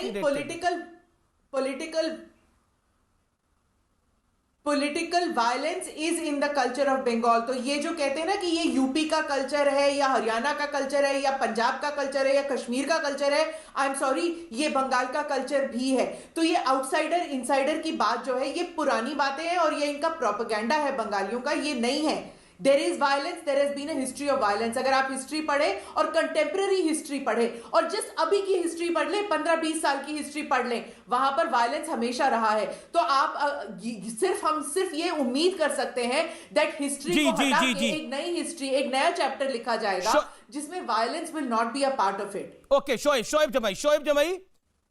Political violence is in the culture of Bengal. तो ये जो कहते हैं ना कि ये यूपी का कल्चर है या हरियाणा का कल्चर है या पंजाब का कल्चर है या कश्मीर का कल्चर है, आई एम सॉरी, ये बंगाल का कल्चर भी है। तो ये आउटसाइडर इनसाइडर की बात जो है ये पुरानी बातें हैं और ये इनका प्रोपेगेंडा है बंगालियों का, ये नहीं है। There is violence, there has been a history of violence. अगर आप हिस्ट्री पढ़े और कंटेम्प्रेरी हिस्ट्री पढ़े और जिस अभी की हिस्ट्री पढ़ ले, 15-20 साल की हिस्ट्री पढ़ ले, वहां पर वायलेंस हमेशा रहा है। तो आप हम सिर्फ ये उम्मीद कर सकते हैं दैट हिस्ट्री को हटा के एक नई हिस्ट्री, एक नया चैप्टर लिखा जाएगा जिसमें violence will not be a part of it. Okay, Shoaib Jamai,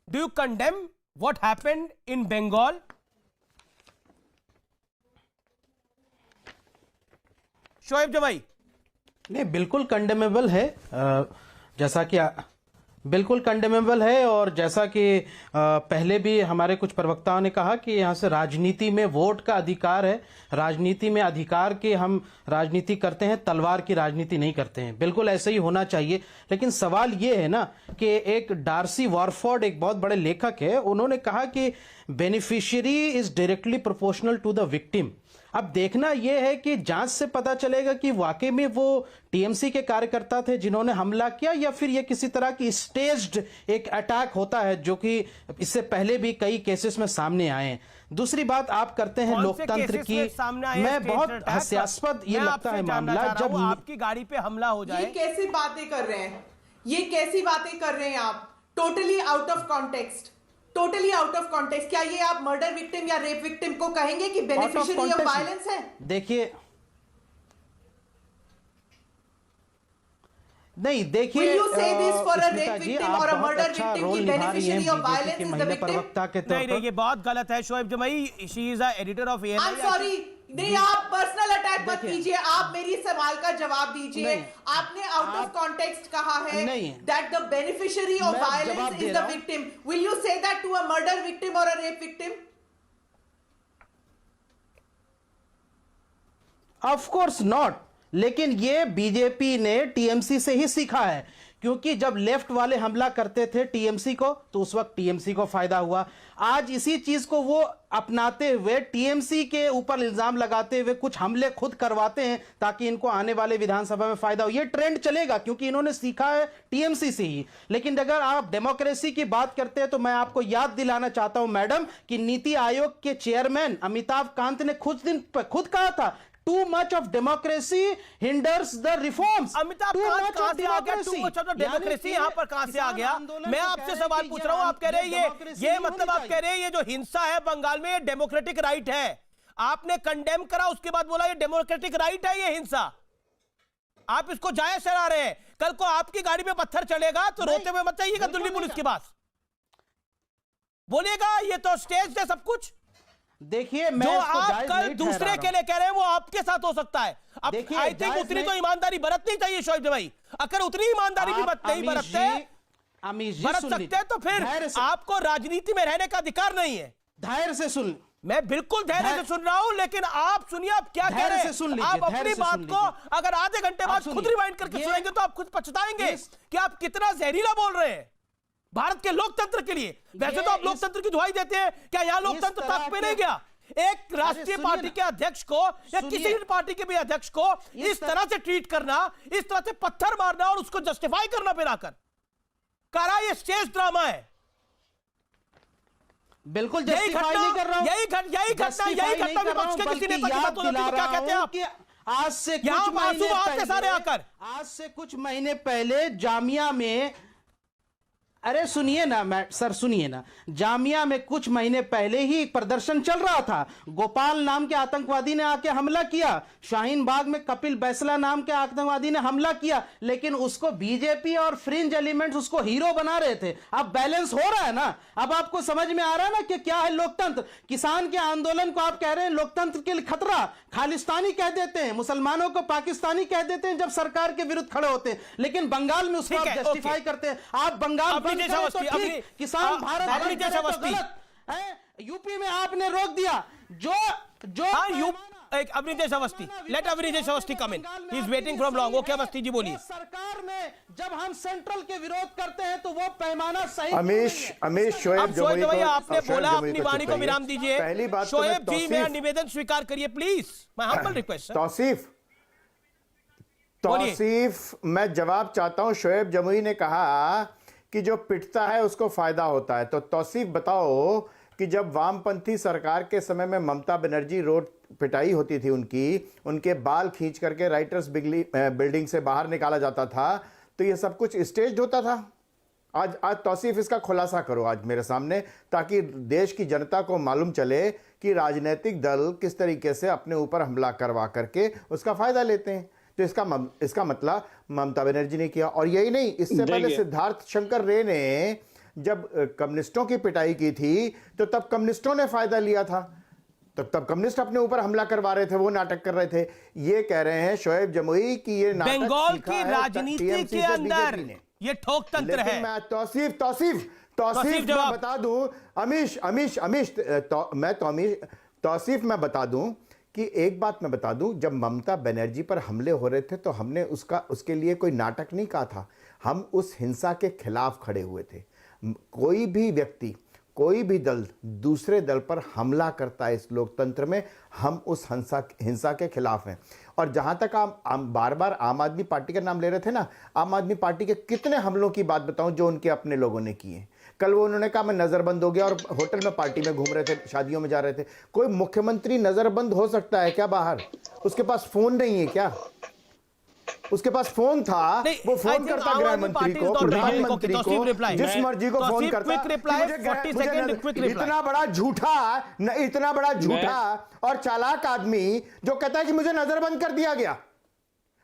do you condemn what happened in Bengal? Shoaib Jamai. नहीं, बिल्कुल कंडेमेबल है, जैसा कि बिल्कुल कंडेमेबल है। और जैसा कि पहले भी हमारे कुछ प्रवक्ताओं ने कहा कि यहाँ से राजनीति में वोट का अधिकार है, राजनीति में अधिकार के हम राजनीति करते हैं, तलवार की राजनीति नहीं करते हैं। बिल्कुल ऐसे ही होना चाहिए। लेकिन सवाल ये है ना कि एक डार्सी वॉरफोर्ड एक बहुत बड़े लेखक है, उन्होंने कहा कि beneficiary is directly proportional to the victim. अब देखना यह है कि जांच से पता चलेगा कि वाकई में वो टीएमसी के कार्यकर्ता थे जिन्होंने हमला किया या फिर ये किसी तरह की स्टेज्ड एक अटैक होता है, जो कि इससे पहले भी कई केसेस में सामने आए हैं। दूसरी बात आप करते हैं लोकतंत्र की, मैं बहुत हास्यास्पद ये लगता है मामला जब आपकी गाड़ी पे हमला हो जाए। ये कैसी बातें कर रहे हैं, ये कैसी बातें कर रहे हैं आप, totally out of context, totally out of context. क्या ये आप मर्डर विक्टिम या रेप विक्टिम को कहेंगे कि बेनिफिशियरी ऑफ वायलेंस है? देखिए, नहीं, देखिए, Will you say this for a rape victim or a murder victim की beneficiary of violence is the victim? नहीं, ये बहुत गलत है शोएब जमाई। She is the editor of ANI। I'm sorry, नहीं, आप पर्सनल अटैक मत कीजिए, आप मेरी सवाल का जवाब दीजिए। आपने आउट ऑफ कॉन्टेक्स्ट कहा है that the beneficiary of violence is the victim. Will you say that to a murder victim और a rape victim? Of course not. लेकिन ये बीजेपी ने टीएमसी से ही सीखा है, क्योंकि जब लेफ्ट वाले हमला करते थे टीएमसी को तो उस वक्त टीएमसी को फायदा हुआ। आज इसी चीज को वो अपनाते हुए टीएमसी के ऊपर इल्जाम लगाते हुए कुछ हमले खुद करवाते हैं ताकि इनको आने वाले विधानसभा में फायदा हो। ये ट्रेंड चलेगा क्योंकि इन्होंने सीखा है टीएमसी से ही। लेकिन अगर आप डेमोक्रेसी की बात करते हैं तो मैं आपको याद दिलाना चाहता हूं मैडम कि नीति आयोग के चेयरमैन अमिताभ कांत ने खुद कहा था, too much of democracy hinders the reforms. Amitabh Kant कहां से आ गया? टू मच ऑफ डेमोक्रेसी यहां पर कहां से आ गया? मैं आपसे सवाल पूछ रहा हूं, आप कह रहे हैं ये मतलब आप कह रहे हैं ये जो हिंसा है बंगाल में ये डेमोक्रेटिक राइट है। आपने कंडेम करा, उसके बाद बोला ये डेमोक्रेटिक राइट है ये हिंसा। आप इसको जायज ठहरा रहे हैं। कल को आपकी गाड़ी में पत्थर चलेगा तो रोते हुए मत जाइएगा दिल्ली पुलिस के पास, बोलिएगा ये तो स्टेज है सब कुछ। देखिए जो आप कल दूसरे के लिए कह रहे हैं वो आपके साथ हो सकता है। अब आई थिंक उतनी तो ईमानदारी बरतनी चाहिए शोएब भाई। अगर उतनी ईमानदारी भी नहीं बरत सकते तो फिर आपको राजनीति में रहने का अधिकार नहीं है। धैर्य से सुन, मैं बिल्कुल धैर्य से सुन रहा हूं, लेकिन आप सुनिए आप क्या कह रहे हैं। आप अपनी बात को अगर आधे घंटे बाद खुद रिवाइंड करके सुनेंगे तो आप खुद पछताएंगे कि आप कितना जहरीला बोल रहे हैं भारत के लोकतंत्र के लिए। वैसे तो आप लोकतंत्र की दुहाई देते हैं, क्या यहां लोकतंत्र तक पे नहीं गया? एक राष्ट्रीय पार्टी के अध्यक्ष को या किसी भी पार्टी के भी अध्यक्ष को इस तरह से ट्रीट करना, इस तरह से पत्थर मारना और उसको जस्टिफाई करना फिर आकर करा, ये स्टेज ड्रामा है। बिल्कुल जस्टिफाई नहीं कर रहा हूं। यही घटना विपक्ष के किसी नेता की बात होती है तो क्या कहते हैं आप? आज से कुछ महीने पहले जामिया में, अरे सुनिए ना सर सुनिए ना, जामिया में कुछ महीने पहले ही एक प्रदर्शन चल रहा था। गोपाल नाम के आतंकवादी ने आके हमला किया, शाहीन बाग में कपिल बैसला नाम के आतंकवादी ने हमला किया, लेकिन उसको बीजेपी और फ्रिंज एलिमेंट्स उसको हीरो बना रहे थे। अब बैलेंस हो रहा है ना, अब आपको समझ में आ रहा है ना कि क्या है लोकतंत्र। किसान के आंदोलन को आप कह रहे हैं लोकतंत्र के लिए खतरा, खालिस्तानी कह देते हैं, मुसलमानों को पाकिस्तानी कह देते हैं जब सरकार के विरुद्ध खड़े होते हैं, लेकिन बंगाल में उसको आप जस्टिफाई करते हैं। आप बंगाल तो ठीक, किसान भारत यूपी में आपने रोक दिया। Awanish Awasthi, let Awanish Awasthi come in, he is waiting from long. Okay Awasthi ji बोलिए। सरकार में जब हम सेंट्रल के विरोध करते हैं तो वो पैमाना सही। अमीश शोएब जमुई, आपने बोला अपनी वाणी को विराम दीजिए। पहली बात शोएब जी मेरा निवेदन स्वीकार करिए please, my humble request. Tauseef मैं जवाब चाहता हूं। शोएब जमुई ने कहा कि जो पिटता है उसको फायदा होता है, तो तौसीफ बताओ कि जब वामपंथी सरकार के समय में ममता बनर्जी रोड पिटाई होती थी उनके बाल खींच करके राइटर्स बिल्डिंग से बाहर निकाला जाता था, तो ये सब कुछ स्टेज्ड होता था। आज तौसीफ इसका खुलासा करो आज मेरे सामने, ताकि देश की जनता को मालूम चले कि राजनीतिक दल किस तरीके से अपने ऊपर हमला करवा करके उसका फायदा लेते हैं। तो इसका मतलब ममता बनर्जी ने किया। और यही नहीं, इससे पहले सिद्धार्थ शंकर रे ने जब कम्युनिस्टों की पिटाई की थी तो तब कम्युनिस्टों ने फायदा लिया था, तब कम्युनिस्ट अपने ऊपर हमला करवा रहे थे, वो नाटक कर रहे थे। ये कह रहे हैं शोएब जमुई कि ये नाटक बंगाल की राजनीति के अंदर ये ठोक तंत्र है। मैं तौसीफ मैं बता दूं, तौसीफ मैं बता दूं कि एक बात मैं बता दूं, जब ममता बनर्जी पर हमले हो रहे थे तो हमने उसके लिए कोई नाटक नहीं कहा था। हम उस हिंसा के खिलाफ खड़े हुए थे। कोई भी व्यक्ति, कोई भी दल दूसरे दल पर हमला करता है इस लोकतंत्र में, हम उस हिंसा के खिलाफ हैं। और जहां तक आप बार बार आम आदमी पार्टी का नाम ले रहे थे ना, आम आदमी पार्टी के कितने हमलों की बात बताऊं जो उनके अपने लोगों ने किए। कल वो उन्होंने कहा मैं नजरबंद हो गया और होटल में पार्टी में घूम रहे थे, शादियों में जा रहे थे। कोई मुख्यमंत्री नजरबंद हो सकता है क्या बाहर? उसके पास फोन नहीं है क्या? उसके पास फोन था, वो फोन करता गृह मंत्री को, प्रधानमंत्री को, जिस मर्जी को फोन करता। इतना बड़ा झूठा और चालाक आदमी जो कहता है कि मुझे नजरबंद कर दिया गया।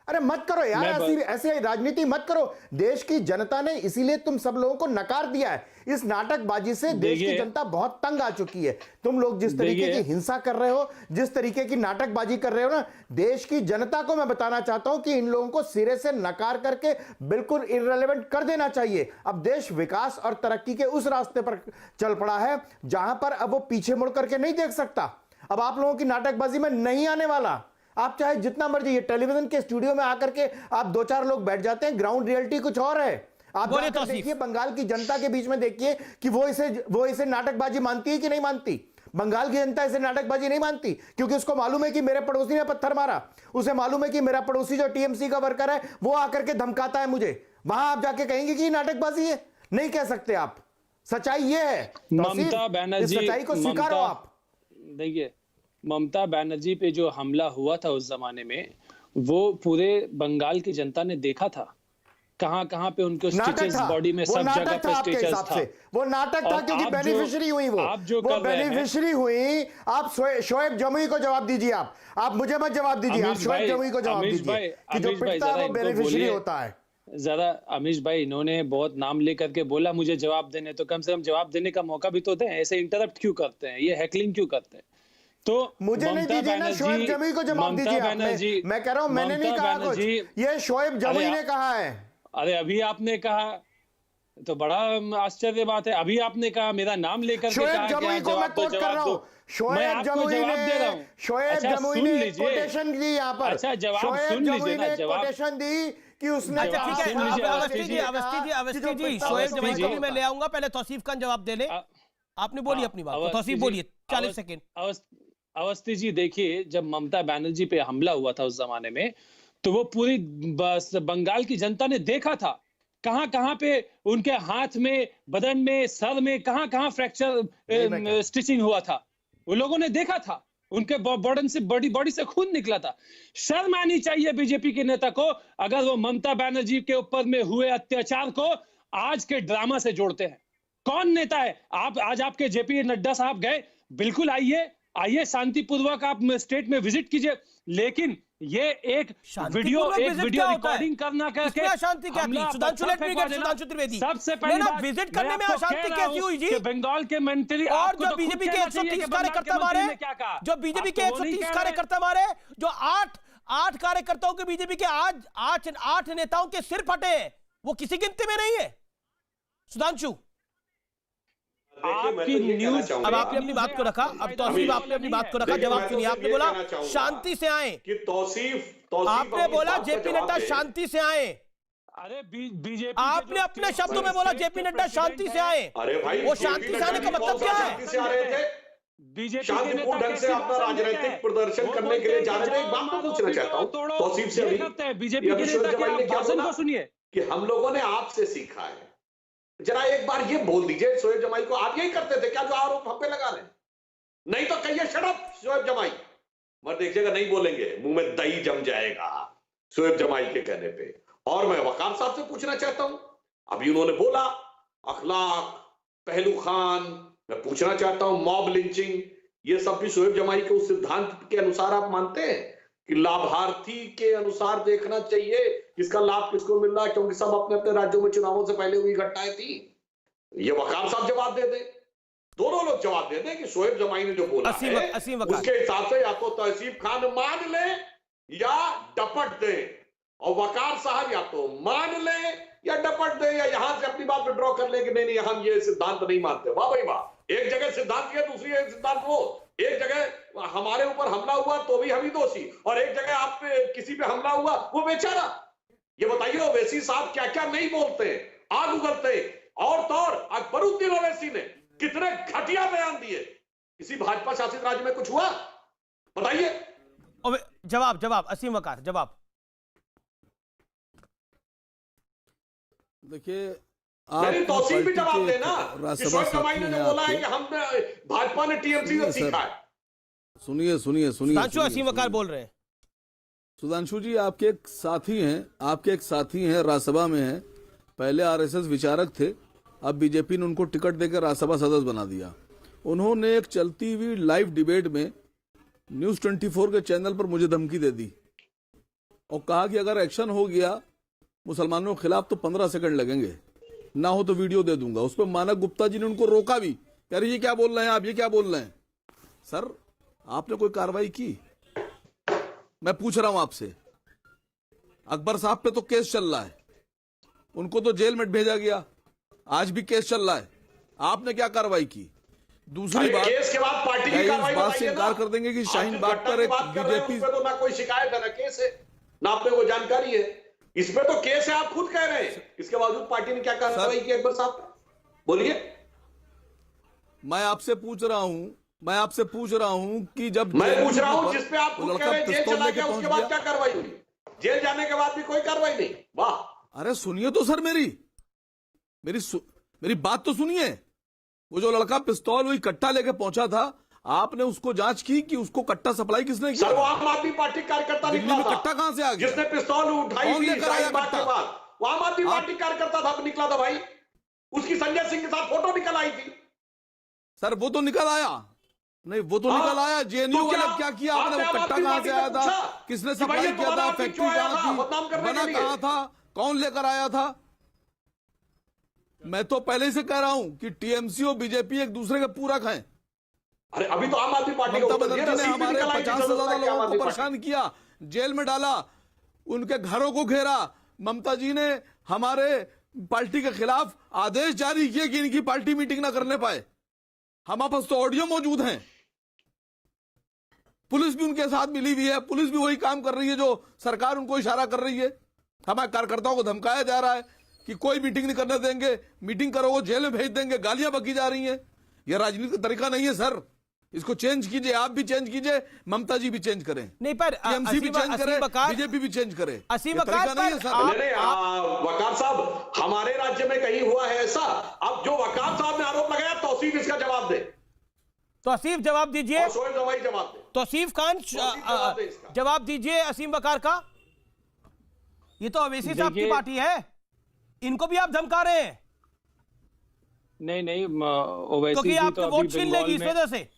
अरे मत करो यार, ऐसे राजनीति मत करो। देश की जनता ने इसीलिए तुम सब लोगों को नकार दिया है। इस नाटकबाजी से देश की जनता बहुत तंग आ चुकी है। तुम लोग जिस तरीके की हिंसा कर रहे हो, जिस तरीके की नाटकबाजी कर रहे हो ना, देश की जनता को मैं बताना चाहता हूं कि इन लोगों को सिरे से नकार करके बिल्कुल इररिलेवेंट कर देना चाहिए। अब देश विकास और तरक्की के उस रास्ते पर चल पड़ा है जहां पर अब वो पीछे मुड़ करके नहीं देख सकता। अब आप लोगों की नाटकबाजी में नहीं आने वाला। आप चाहे जितना मर्जी, ये टेलीविजन के स्टूडियो में आकर के आप 2-4 लोग बैठ जाते हैं, ग्राउंड रियलिटी कुछ और है। आप बोलिए जाकर तौसीफ। देखिए बंगाल की जनता के बीच में देखिए कि वो इसे नाटकबाजी मानती है कि नहीं मानती। बंगाल की जनता इसे नाटकबाजी नहीं मानती, क्योंकि उसको मालूम है कि मेरे पड़ोसी ने पत्थर मारा, उसे मालूम है कि मेरा पड़ोसी जो टीएमसी का वर्कर है वो आकर के धमकाता है मुझे। वहां आप जाके कहेंगे कि नाटकबाजी है? नहीं कह सकते आप। सच्चाई ये है। ममता बनर्जी, इस सच्चाई को स्वीकारो आप। देखिए, ममता बनर्जी पे जो हमला हुआ था उस जमाने में, वो पूरे बंगाल की जनता ने देखा था। कहां पे उनको स्टिचेस बॉडी में, सब जगह पे स्टिचेस था। वो नाटक था क्योंकि बेनिफिशियरी हुई वो बेनिफिशियरी हुई। आप शोएब जमुई को जवाब दीजिए। आप मुझे मत जवाब दीजिए, आप शोएब जमुई को जवाब दीजिए कि जो पिटता है वो बेनिफिशियरी होता है। जरा अमीश भाई, इन्होंने बहुत नाम लेकर के बोला मुझे जवाब देने, तो कम से कम जवाब देने का मौका भी तो दें। ऐसे इंटरप्ट क्यों करते हैं, ये हैकलिंग क्यों करते हैं? तो मुझे नहीं दीजिए ना, शोएब जमुई को जवाब दीजिए। मैं कह रहा हूं, मैंने नहीं कहा कुछ, ये शोएब जमुई ने कहा है। अरे अभी आपने कहा तो बड़ा आश्चर्य बात है। अभी आपने कहा, मेरा नाम लेकर के कहा कि जमुई को मैं कोट कर रहा हूं। शोएब जमुई ने कोटेशन दी यहाँ पर। अच्छा, जवाब सुन लीजिए ना। जवाब कोटेशन दी कि उसने। अवस्थी जी, शोएब जमुई को भी मैं ले आऊंगा, पहले तौसीफ खान जवाब दे ले। आपने बोली अपनी बात, तौसीफ बोलिए, 40 सेकंड। अवस्थी जी, देखिए, जब ममता बनर्जी पे हमला हुआ था उस जमाने में, तो वो पूरी बंगाल की जनता ने देखा था कहां पे उनके हाथ में, बदन में, सर में कहां फ्रैक्चर स्टिचिंग हुआ था। वो लोगों ने देखा था, उनके बॉडी से खून निकला था। शर्म आनी चाहिए बीजेपी के नेता को अगर वो ममता बनर्जी के ऊपर में हुए अत्याचार को आज के ड्रामा से जोड़ते हैं। कौन नेता है आप? आज आपके जेपी नड्डा साहब गए, बिल्कुल आइए शांतिपूर्वक आप स्टेट में विजिट कीजिए, लेकिन ये एक वीडियो रिकॉर्डिंग करना करके अशांति क्या थी? सुधांशु त्रिवेदी, सबसे पहले विजिट करने में अशांति कैसी हुई जी? बंगाल के मंत्री और जो बीजेपी के 130 कार्यकर्ता मारे, जो बीजेपी के 130 कार्यकर्ता मारे, जो 8 कार्यकर्ताओं के बीजेपी के आज 8 नेताओं के सिर फटे, वो किसी गिनती में नहीं है। सुधांशु, आपकी न्यूज, अब आपने अपनी बात को रखा, अब तौसीफ आपने अपनी बात को रखा, जवाब सुनिए। आपने बोला शांति से आए कि तौसीफ आपने बोला जेपी नड्डा शांति से आए। अरे बीजेपी, आपने अपने शब्दों में बोला जेपी नड्डा शांति से आए। अरे भाई, वो शांति से आने का मतलब क्या है? से आ रहे थे, बीजेपी शांतिपूर्ण ढंग से अपना राजनीतिक प्रदर्शन करने के लिए जा रहे थे। एक बात मैं पूछना चाहता हूँ तौसीफ से, बीजेपी के नेता के भाषण को सुनिए कि हम लोगों ने आपसे सीखा है। जरा एक बार ये बोल दीजिए शोएब जमाई को, आप यही करते थे क्या जो आरोप हम पे लगा रहे? नहीं तो कहिए शट अप शोएब जमाई, मगर देखिएगा नहीं बोलेंगे, मुंह में दही जम जाएगा शोएब जमाई के कहने पे। और मैं वकार साहब से पूछना चाहता हूं, अभी उन्होंने बोला अखलाक, पहलू खान, मैं पूछना चाहता हूं मॉब लिंचिंग, ये सब भी शोएब जमाई के उस सिद्धांत के अनुसार आप मानते हैं कि लाभार्थी के अनुसार देखना चाहिए किसका लाभ किसको मिल रहा है, क्योंकि सब अपने अपने राज्यों में चुनावों से पहले हुई घटनाएं थी? ये वकार साहब जवाब दे दें, दोनों लोग जवाब दे दें कि शोएब जमाई ने जो बोला है उसके हिसाब से या तो तौसीफ खान मान ले या डपट दे, और वकार साहब या तो मान ले या डपट दे, या यहां से अपनी बात विड्रॉ कर ले कि नहीं हम ये सिद्धांत नहीं मानते। वाह भाई वाह, एक जगह सिद्धांत ये, दूसरी एक सिद्धांत वो। एक जगह हमारे ऊपर हमला हुआ तो भी हम ही दोषी, और एक जगह आप पे किसी पे हमला हुआ वो बेचारा। ये बताइए ओवैसी साहब क्या क्या नहीं बोलते, आग उगलते। और तो और अकबरुद्दीन ओवैसी ने कितने घटिया बयान दिए। किसी भाजपा शासित राज्य में कुछ हुआ? बताइए। जवाब असीम वकार जवाब। देखिए, तौसीफ भी जवाब देना। शोएब जमाई ने जो बोला है कि हम भाजपा ने टीएमसी से सीखा है। सुनिए सुधांशु, असीम वकार बोल रहे हैं। सुधांशु जी, आपके एक साथी हैं राज्यसभा में हैं, पहले आरएसएस विचारक थे, अब बीजेपी ने उनको टिकट देकर राज्यसभा सदस्य बना दिया। उन्होंने एक चलती हुई लाइव डिबेट में न्यूज 24 के चैनल पर मुझे धमकी दे दी और कहा कि अगर एक्शन हो गया मुसलमानों के खिलाफ तो 15 सेकंड लगेंगे, ना हो तो वीडियो दे दूंगा। उस पर मानक गुप्ता जी ने उनको रोका भी, कह रही ये क्या बोल रहे हैं आप, ये क्या बोल रहे हैं? सर, आपने कोई कार्रवाई की? मैं पूछ रहा हूं आपसे। अकबर साहब पे तो केस चल रहा है, उनको तो जेल में भेजा गया, आज भी केस चल रहा है, आपने क्या कार्रवाई की? दूसरी बात, केस के बाद पार्टी की कार्रवाई इस बात से इनकार कर देंगे कि शाहीन बाग पर एक बीजेपी तो ना कोई शिकायत है ना केस है ना आपने को जानकारी है। इसमें तो केस है, आप खुद कह रहे हैं। इसके बावजूद पार्टी ने क्या कार्रवाई की? अकबर साहब बोलिए। मैं आपसे पूछ रहा हूं कि जब मैं पूछ रहा हूं जिसपे आप खुद कह रहे हैं जेल चला गया, उसके बाद क्या कार्रवाई हुई? जेल जाने के बाद भी कोई कार्रवाई नहीं। वाह। अरे सुनिए तो सर, मेरी बात तो सुनिए। वो जो लड़का पिस्तौल वही कट्टा लेके पहुंचा था, आपने उसको जांच की कि उसको कट्टा सप्लाई किसने किया? सर वो आम आदमी पार्टी कार्यकर्ता निकला था। कट्टा कहां से आ गया? जिसने पिस्तौल उठाई थी शाहीन बाग के बाद, वो आम आदमी पार्टी कार्यकर्ता था, निकला था भाई। उसकी संजय सिंह के साथ फोटो निकल आई थी। सर वो तो निकल आया, नहीं वो तो निकल आया। जेएनयू वाले क्या किया आपने? वो कट्टा कहां से आया था? किसने सप्लाई किया था? फैक्ट्री कहां थी? बना कहां था? कौन लेकर आया था? मैं तो पहले ही से कह रहा हूं कि टीएमसी और बीजेपी एक दूसरे के पूरक हैं। अरे अभी तो आम आदमी पार्टी ममता बनर्जी ने हमारे 50 से ज्यादा लोगों को परेशान किया, जेल में डाला, उनके घरों को घेरा। ममता जी ने हमारे पार्टी के खिलाफ आदेश जारी किए कि इनकी पार्टी मीटिंग ना करने पाए। हमारे पास तो ऑडियो मौजूद हैं। पुलिस भी उनके साथ मिली हुई है, पुलिस भी वही काम कर रही है जो सरकार उनको इशारा कर रही है। हमारे कार्यकर्ताओं को धमकाया जा रहा है कि कोई मीटिंग नहीं करने देंगे, मीटिंग करो वो जेल में भेज देंगे, गालियां बकी जा रही हैं। यह राजनीति का तरीका नहीं है सर। इसको चेंज कीजिए, आप भी चेंज कीजिए, ममता जी भी चेंज करें, नहीं पर टीएमसी भी चेंज करे, बीजेपी भी चेंज करे। तरीका नहीं है सर। वकार साहब, हमारे राज्य में कहीं हुआ है ऐसा? अब जो वकार साहब ने आरोप लगाया, तौसीफ इसका जवाब दे। तौसीफ जवाब दीजिए। शोएब जवाई जवाब दे। तौसीफ खान जवाब दीजिए असीम वकार का। ये तो अवैसी साहब की पार्टी है, इनको भी आप धमका रहे हैं। नहीं ओवैसी जी आपके तो वोट छीन लेगी इस वजह से।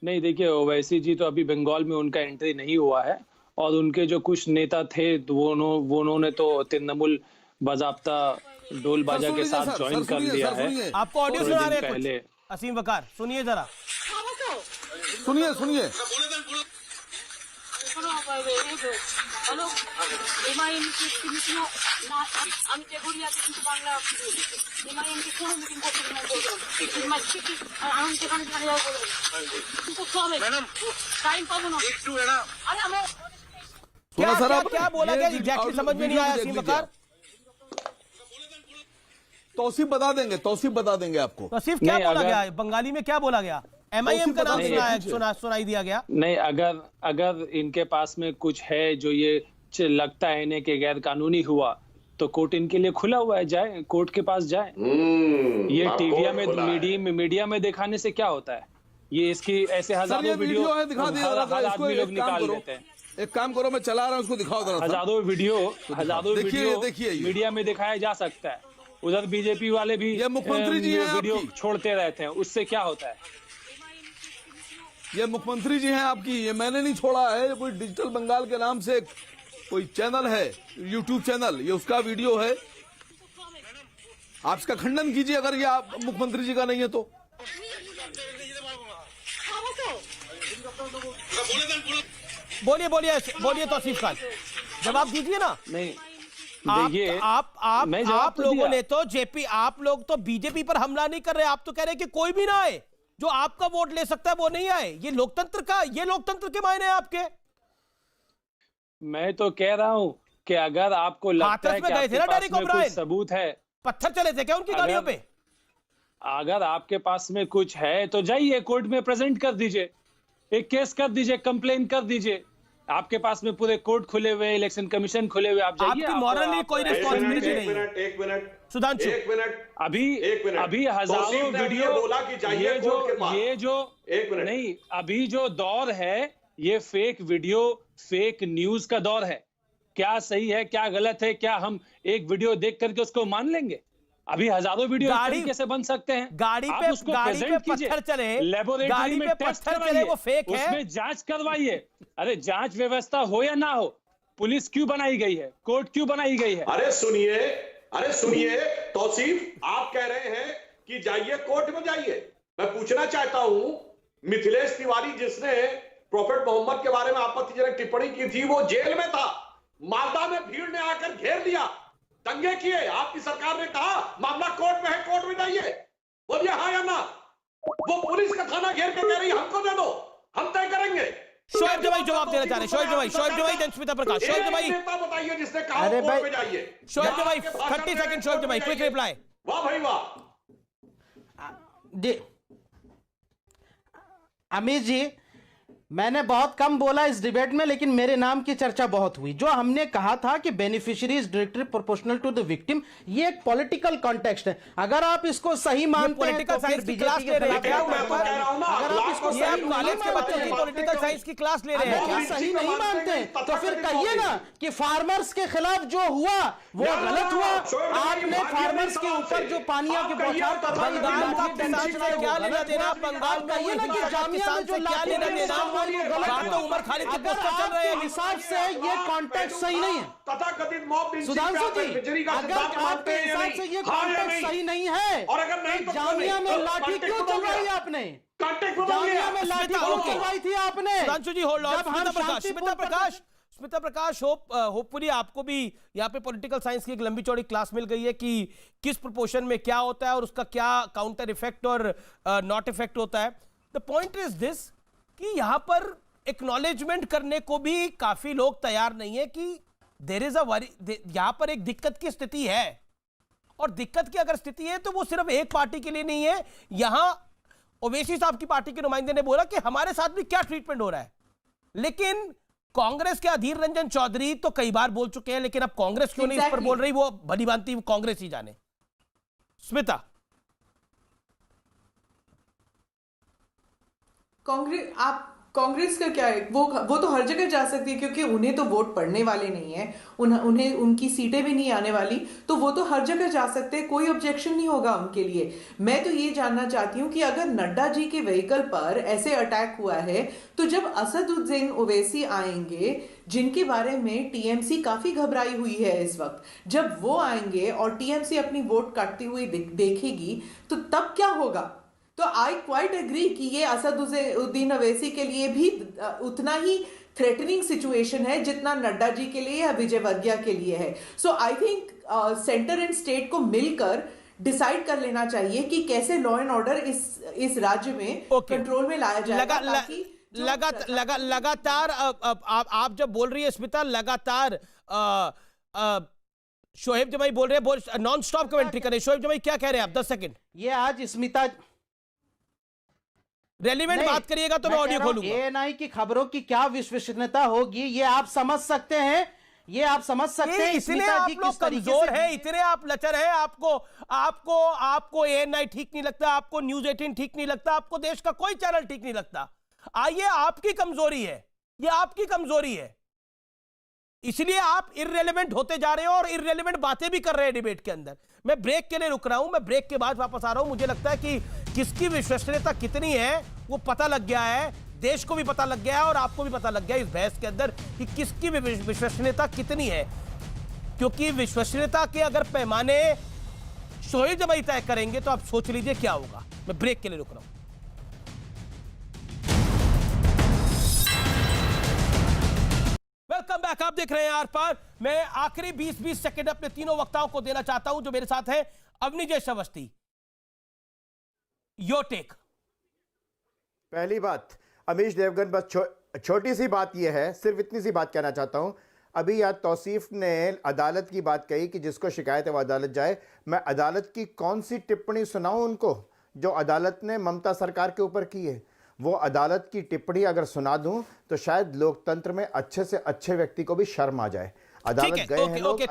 नहीं देखिए, ओवैसी जी तो अभी बंगाल में उनका एंट्री नहीं हुआ है, और उनके जो कुछ नेता थे वो उन्होंने तो तृणमूल बाजाब्ता ढोल बाजा के साथ ज्वाइन कर लिया है। आपको ऑडियो सुना रहे हैं पहले असीम वकार, सुनिए जरा। सुनिए क्या बोला गया एग्जैक्टली समझ में नहीं आया असीम वकार। तौसीफ बता देंगे आपको। तौसीफ क्या बोला गया बंगाली में? क्या बोला गया? एमआईएम का नाम सुनाई दिया गया। नहीं, अगर इनके पास में कुछ है जो ये लगता है इन्हें कि गैर कानूनी हुआ, तो कोर्ट इनके लिए खुला हुआ है, जाए कोर्ट के पास जाए। ये टीवी में मीडिया में दिखाने से क्या होता है? ये इसकी ऐसे हजारों वीडियो दिखा दिया, आदमी लोग निकाल देते हैं। एक काम करो, मैं चला रहा हूँ, उसको दिखाओ जरा। हजारों वीडियो मीडिया में दिखाया जा सकता है। उधर बीजेपी वाले भी ये मुख्यमंत्री जी हैं वीडियो छोड़ते रहते हैं, उससे क्या होता है? ये मुख्यमंत्री जी हैं आपकी, ये मैंने नहीं छोड़ा है। कोई डिजिटल बंगाल के नाम से कोई चैनल है, यूट्यूब चैनल, ये उसका वीडियो है। आप इसका खंडन कीजिए अगर ये आप मुख्यमंत्री जी का नहीं है तो। बोलिए तौसीफ खान, जवाब दीजिए ना। नहीं देखिए, आप लोगों ने तो आप लोग तो बीजेपी पर हमला नहीं कर रहे, आप तो कह रहे हैं कि कोई भी ना आए जो आपका वोट ले सकता है वो नहीं आए। ये लोकतंत्र के मायने हैं आपके। मैं तो कह रहा हूं कि अगर आपको लगता है कि आपके पास में कुछ सबूत है, पत्थर चले थे क्या उनकी गाड़ियों पे? अगर आपके पास में कुछ है तो जाइए कोर्ट में प्रेजेंट कर दीजिए, एक केस कर दीजिए, कंप्लेन कर दीजिए। आपके पास में पूरे कोर्ट खुले हुए, इलेक्शन कमिशन खुले हुए, आप जाइए। आपकी मॉरली कोई रिस्पॉन्सिबिलिटी नहीं है। एक मिनट सुधांशु, अभी हजारों वीडियो बोला कि जाइए कोर्ट के पास। ये जो नहीं, अभी जो दौर है ये फेक वीडियो, फेक न्यूज का दौर है। क्या सही है, क्या गलत है, क्या हम एक वीडियो देख करके उसको मान लेंगे? अभी हजारों वीडियो इस तरीके से बन सकते हैं। गाड़ी पे पत्थर चले, लेबोरेटरी में टेस्ट चले, वो फेक है, उसमें जांच करवाइए। अरे जांच व्यवस्था हो या ना हो, पुलिस क्यों बनाई गई है, कोर्ट क्यों बनाई गई है? अरे सुनिए तौसीफ, आप कह रहे हैं कि जाइए कोर्ट में जाइए। मैं पूछना चाहता हूं, मिथिलेश तिवारी जिसने प्रॉफेट मोहम्मद के बारे में आपत्तिजनक टिप्पणी की थी, वो जेल में था। मालदा में भीड़ ने आकर घेर दिया, दंगे किए, आपकी सरकार ने कहा मामला कोर्ट में है, कोर्ट में जाइए। बोलिए हाँ या ना। वो पुलिस का थाना घेर के कह रही हमको दे दो, हम तय करेंगे। शोएब शोएब जमाई जवाब देना चाह रहे हैं। शोएब जमाई देन स्मिता प्रकाश। शोएब जमाई बताइए जिसने कहा अरे कोर्ट भाई- में जाइए। शोएब जमाई 30 सेकंड। शोएब जमाई क्विक रिप्लाई। वाह भाई वाह। जी अमित जी, मैंने बहुत कम बोला इस डिबेट में, लेकिन मेरे नाम की चर्चा बहुत हुई। जो हमने कहा था कि beneficiaries directly proportional to the victim, ये एक पॉलिटिकल कॉन्टेक्स्ट है। अगर आप इसको सही मानते हैं तो फिर बीजेपी के खिलाफ अगर आप इसको सही कॉलेज के बच्चों की पॉलिटिकल साइंस की क्लास ले रहे हैं क्या सही नहीं मानते तो फिर कहिए ना कि फार्मर्स के खिलाफ जो हुआ वो गलत हुआ। आपने फार्मर्स के ऊपर जो पानिया के बौछार कर बंगाल का किसान से क्या लेना देना? बंगाल में कहिए ना कि जामिया में जो क्या लेना देना? बात तो उमर खालिद के पोस्टर चल रहे हैं। हिसाब से ये कॉन्टेक्स्ट सही नहीं है। तथाकथित मॉब लिंचिंग सुधांशु पे जी, बिजली का अगर सिद्धांत आपके मानते हैं या हिसाब से नहीं? ये हाँ या कॉन्टेक्स्ट नहीं? सही नहीं है, और अगर नहीं तो जामिया में तो लाठी कॉन्टेक्स्ट क्यों बदल चलवाई गया। आपने? कॉन्टेक्स्ट बदल जामिया गया। में लाठी स्मिता, क्यों ओके। चलवाई थी आपने? सुधांशु जी होल्ड ऑन। जब हम स्मिता प्रकाश, शांतिपूर्ण स्मिता प्रकाश, होपफुली आपको भी यहाँ पे पॉलिटिकल साइंस की एक लंबी चौड़ी क्लास मिल गई है कि किस प्रोपोर्शन में क्या होता है और उसका क्या काउंटर इफेक्ट और नॉट इफेक्ट होता है। द पॉइंट इज दिस कि यहाँ पर एक्नॉलेजमेंट करने को भी काफी लोग तैयार नहीं है कि देयर इज अ वरी, यहां पर एक दिक्कत की स्थिति है। और दिक्कत की अगर स्थिति है तो वो सिर्फ एक पार्टी के लिए नहीं है। यहां ओवैसी साहब की पार्टी के नुमाइंदे ने बोला कि हमारे साथ भी क्या ट्रीटमेंट हो रहा है, लेकिन कांग्रेस के अधीर रंजन चौधरी तो कई बार बोल चुके हैं, लेकिन अब कांग्रेस क्यों नहीं इस पर बोल रही, वो भली भांति कांग्रेस ही जाने। स्मिता, कांग्रेस का क्या है, वो तो हर जगह जा सकती है क्योंकि उन्हें तो वोट पड़ने वाले नहीं है, उन्हें उनकी सीटें भी नहीं आने वाली, तो वो तो हर जगह जा सकते हैं, कोई ऑब्जेक्शन नहीं होगा उनके लिए। मैं तो ये जानना चाहती हूँ कि अगर नड्डा जी के व्हीकल पर ऐसे अटैक हुआ है तो जब असदुद्दीन ओवैसी आएंगे, जिनके बारे में टीएमसी काफी घबराई हुई है इस वक्त, जब वो आएंगे और टीएमसी अपनी वोट काटती हुई देखेगी तो तब क्या होगा? तो आई क्वाइट एग्री कि ये असदुद्दीन ओवैसी के लिए भी उतना ही थ्रेटनिंग सिचुएशन है जितना नड्डा जी के लिए या विजय वर्गिया के लिए है। So I think centre and state को मिलकर डिसाइड कर लेना चाहिए कि कैसे लॉ एंड ऑर्डर इस राज्य में कंट्रोल में लाया जाएगा। लगातार आप जब बोल रही है स्मिता, लगातार शोएब जमाई बोल रहे हैं, नॉन स्टॉप कमेंट्री करें। शोएब जमाई क्या कह रहे हैं आप? 10 सेकंड। ये आज स्मिता रेलिवेंट बात करिएगा तो मैं ऑडियो खोलूंगा। एएनआई की खबरों की क्या विश्वसनीयता होगी ये आप समझ सकते हैं, ये आप समझ सकते हैं। इतने आप लोग कमजोर हैं, इतने आप लचर हैं, आपको एएनआई ठीक नहीं लगता, आपको न्यूज 18 ठीक नहीं लगता, आपको देश का कोई चैनल ठीक नहीं लगता। आइए, आपकी कमजोरी है, ये आपकी कमजोरी है, इसलिए आप इररेलेवेंट होते जा रहे हो और इररेलेवेंट बातें भी कर रहे हैं डिबेट के अंदर। मैं ब्रेक के लिए रुक रहा हूं, मैं ब्रेक के बाद वापस आ रहा हूं। मुझे लगता है कि किसकी विश्वसनीयता कितनी है वो पता लग गया है, देश को भी पता लग गया है और आपको भी पता लग गया इस बहस के अंदर कि किसकी विश्वसनीयता कितनी है। क्योंकि विश्वसनीयता के अगर पैमाने शोएब जमाई तय करेंगे तो आप सोच लीजिए क्या होगा। मैं ब्रेक के लिए रुक रहा हूं। वेलकम बैक, आप देख रहे हैं आर पार। मैं आखिरी 20-20 सेकंड अपने तीनों वक्ताओं को देना चाहता हूं जो मेरे साथ हैं। अवनीजेश अवस्थी, योर टेक। पहली बात, अमीश देवगन, बस छोटी सी बात यह है, सिर्फ इतनी सी बात कहना चाहता हूं। अभी यार तौसीफ ने अदालत की बात कही कि जिसको शिकायत है वो अदालत जाए। मैं अदालत की कौन सी टिप्पणी सुनाऊं उनको जो अदालत ने ममता सरकार के ऊपर की है? वो अदालत की टिप्पणी अगर सुना दूं तो शायद लोकतंत्र में अच्छे से अच्छे व्यक्ति को भी शर्म आ जाए। अदालत गए हैं लोग।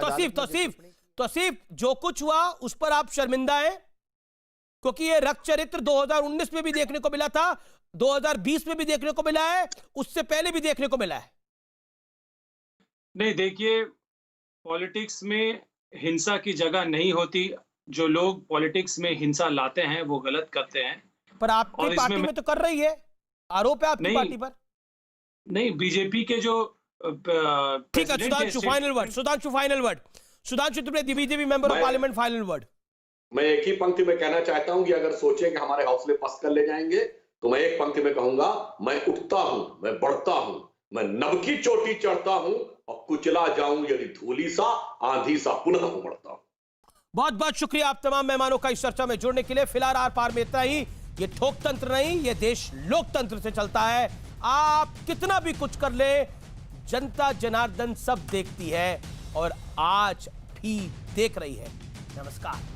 तौसीफ, जो कुछ हुआ उस पर आप शर्मिंदा हैं? क्योंकि ये रक्त चरित्र 2019 में भी देखने को मिला था, 2020 में भी देखने को मिला है, उससे पहले भी देखने को मिला है। नहीं, देखिए, पॉलिटिक्स में हिंसा की जगह नहीं होती। जो लोग पॉलिटिक्स में हिंसा लाते हैं वो गलत करते हैं। पर आपकी पार्टी में तो कर रही है, आरोप है आपकी पार्टी पर। नहीं, बीजेपी के जो ठीक है, सुधांशु फाइनल वर्ड। सुधांशु तुमने BJP member of parliament, final word. मैं एक ही पंक्ति में कहना चाहता हूं कि अगर सोचें कि हमारे हौसले पस्त कर ले जाएंगे तो मैं एक पंक्ति में कहूंगा, मैं उठता हूं, मैं बढ़ता हूं, मैं नभ की चोटी चढ़ता हूं और कुचला जाऊं यदि धूली सा, आंधी सा पुनः उमड़ता हूं। बहुत बहुत शुक्रिया आप तमाम मेहमानों का इस चर्चा में जुड़ने के लिए। फिलहाल आर पार में इतना ही। ये ठोक तंत्र नहीं, ये देश लोकतंत्र से चलता है। आप कितना भी कुछ कर ले, जनता जनार्दन सब देखती है और आज भी देख रही है। नमस्कार।